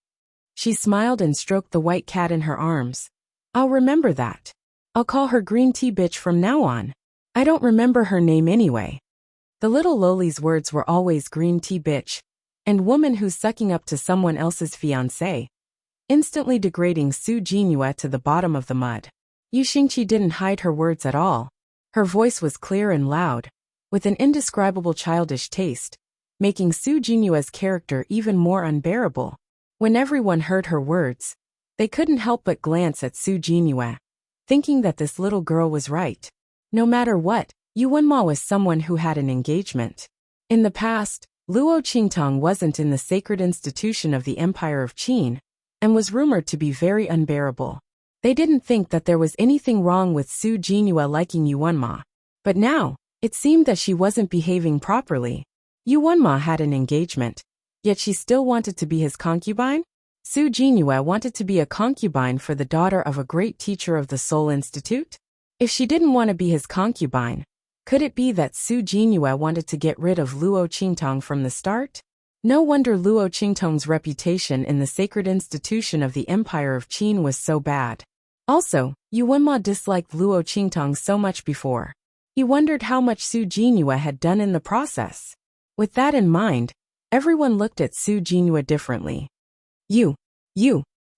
She smiled and stroked the white cat in her arms. "I'll remember that. I'll call her green tea bitch from now on. I don't remember her name anyway." The little loli's words were always green tea bitch, and woman who's sucking up to someone else's fiancé, instantly degrading Su Jinyue to the bottom of the mud. Yu Xingqi didn't hide her words at all. Her voice was clear and loud, with an indescribable childish taste, making Su Jinyue's character even more unbearable. When everyone heard her words, they couldn't help but glance at Su Jinyue, thinking that this little girl was right. No matter what, Yuanma was someone who had an engagement. In the past, Luo Qingtong wasn't in the sacred institution of the Empire of Qin, and was rumored to be very unbearable. They didn't think that there was anything wrong with Su Jinyue liking Yuanma. But now, it seemed that she wasn't behaving properly. Yuanma had an engagement, yet she still wanted to be his concubine? Su Jinyue wanted to be a concubine for the daughter of a great teacher of the Soul Institute? If she didn't want to be his concubine, could it be that Su Jinyue wanted to get rid of Luo Qingtong from the start? No wonder Luo Qingtong's reputation in the sacred institution of the Empire of Qin was so bad. Also, Yuanma disliked Luo Qingtong so much before. He wondered how much Su Jinyue had done in the process. With that in mind, everyone looked at Su Jinyue differently. You.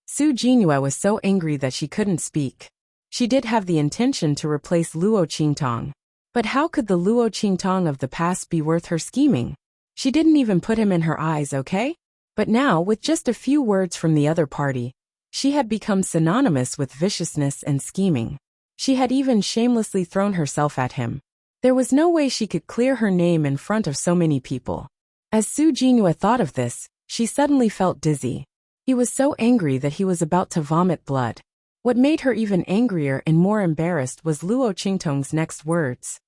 Su Jinyue was so angry that she couldn't speak. She did have the intention to replace Luo Qingtong. But how could the Luo Qingtong of the past be worth her scheming? She didn't even put him in her eyes, okay? But now, with just a few words from the other party, she had become synonymous with viciousness and scheming. She had even shamelessly thrown herself at him. There was no way she could clear her name in front of so many people. As Su Jinyue thought of this, she suddenly felt dizzy. He was so angry that he was about to vomit blood. What made her even angrier and more embarrassed was Luo Qingtong's next words.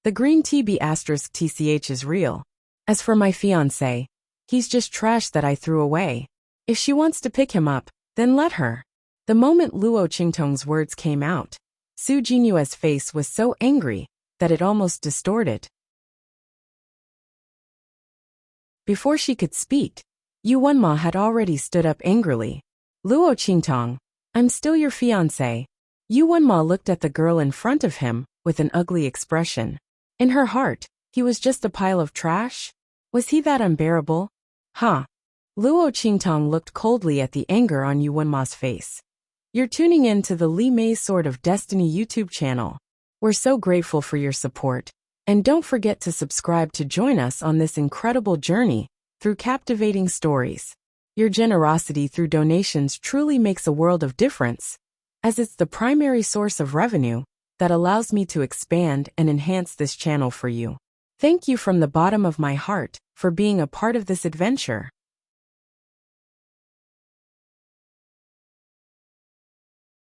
"The green tea *TCH is real. As for my fiancé, he's just trash that I threw away. If she wants to pick him up, then let her." The moment Luo Qingtong's words came out, Su Jinyue's face was so angry that it almost distorted. Before she could speak, Yuanma had already stood up angrily. "Luo Qingtong, I'm still your fiancé." Yuanma looked at the girl in front of him with an ugly expression. In her heart, he was just a pile of trash? Was he that unbearable? Huh? Luo Qingtong looked coldly at the anger on Yuanma's face. You're tuning in to the Li Mei's Sword of Destiny YouTube channel. We're so grateful for your support. And don't forget to subscribe to join us on this incredible journey through captivating stories. Your generosity through donations truly makes a world of difference, as it's the primary source of revenue that allows me to expand and enhance this channel for you. Thank you from the bottom of my heart for being a part of this adventure.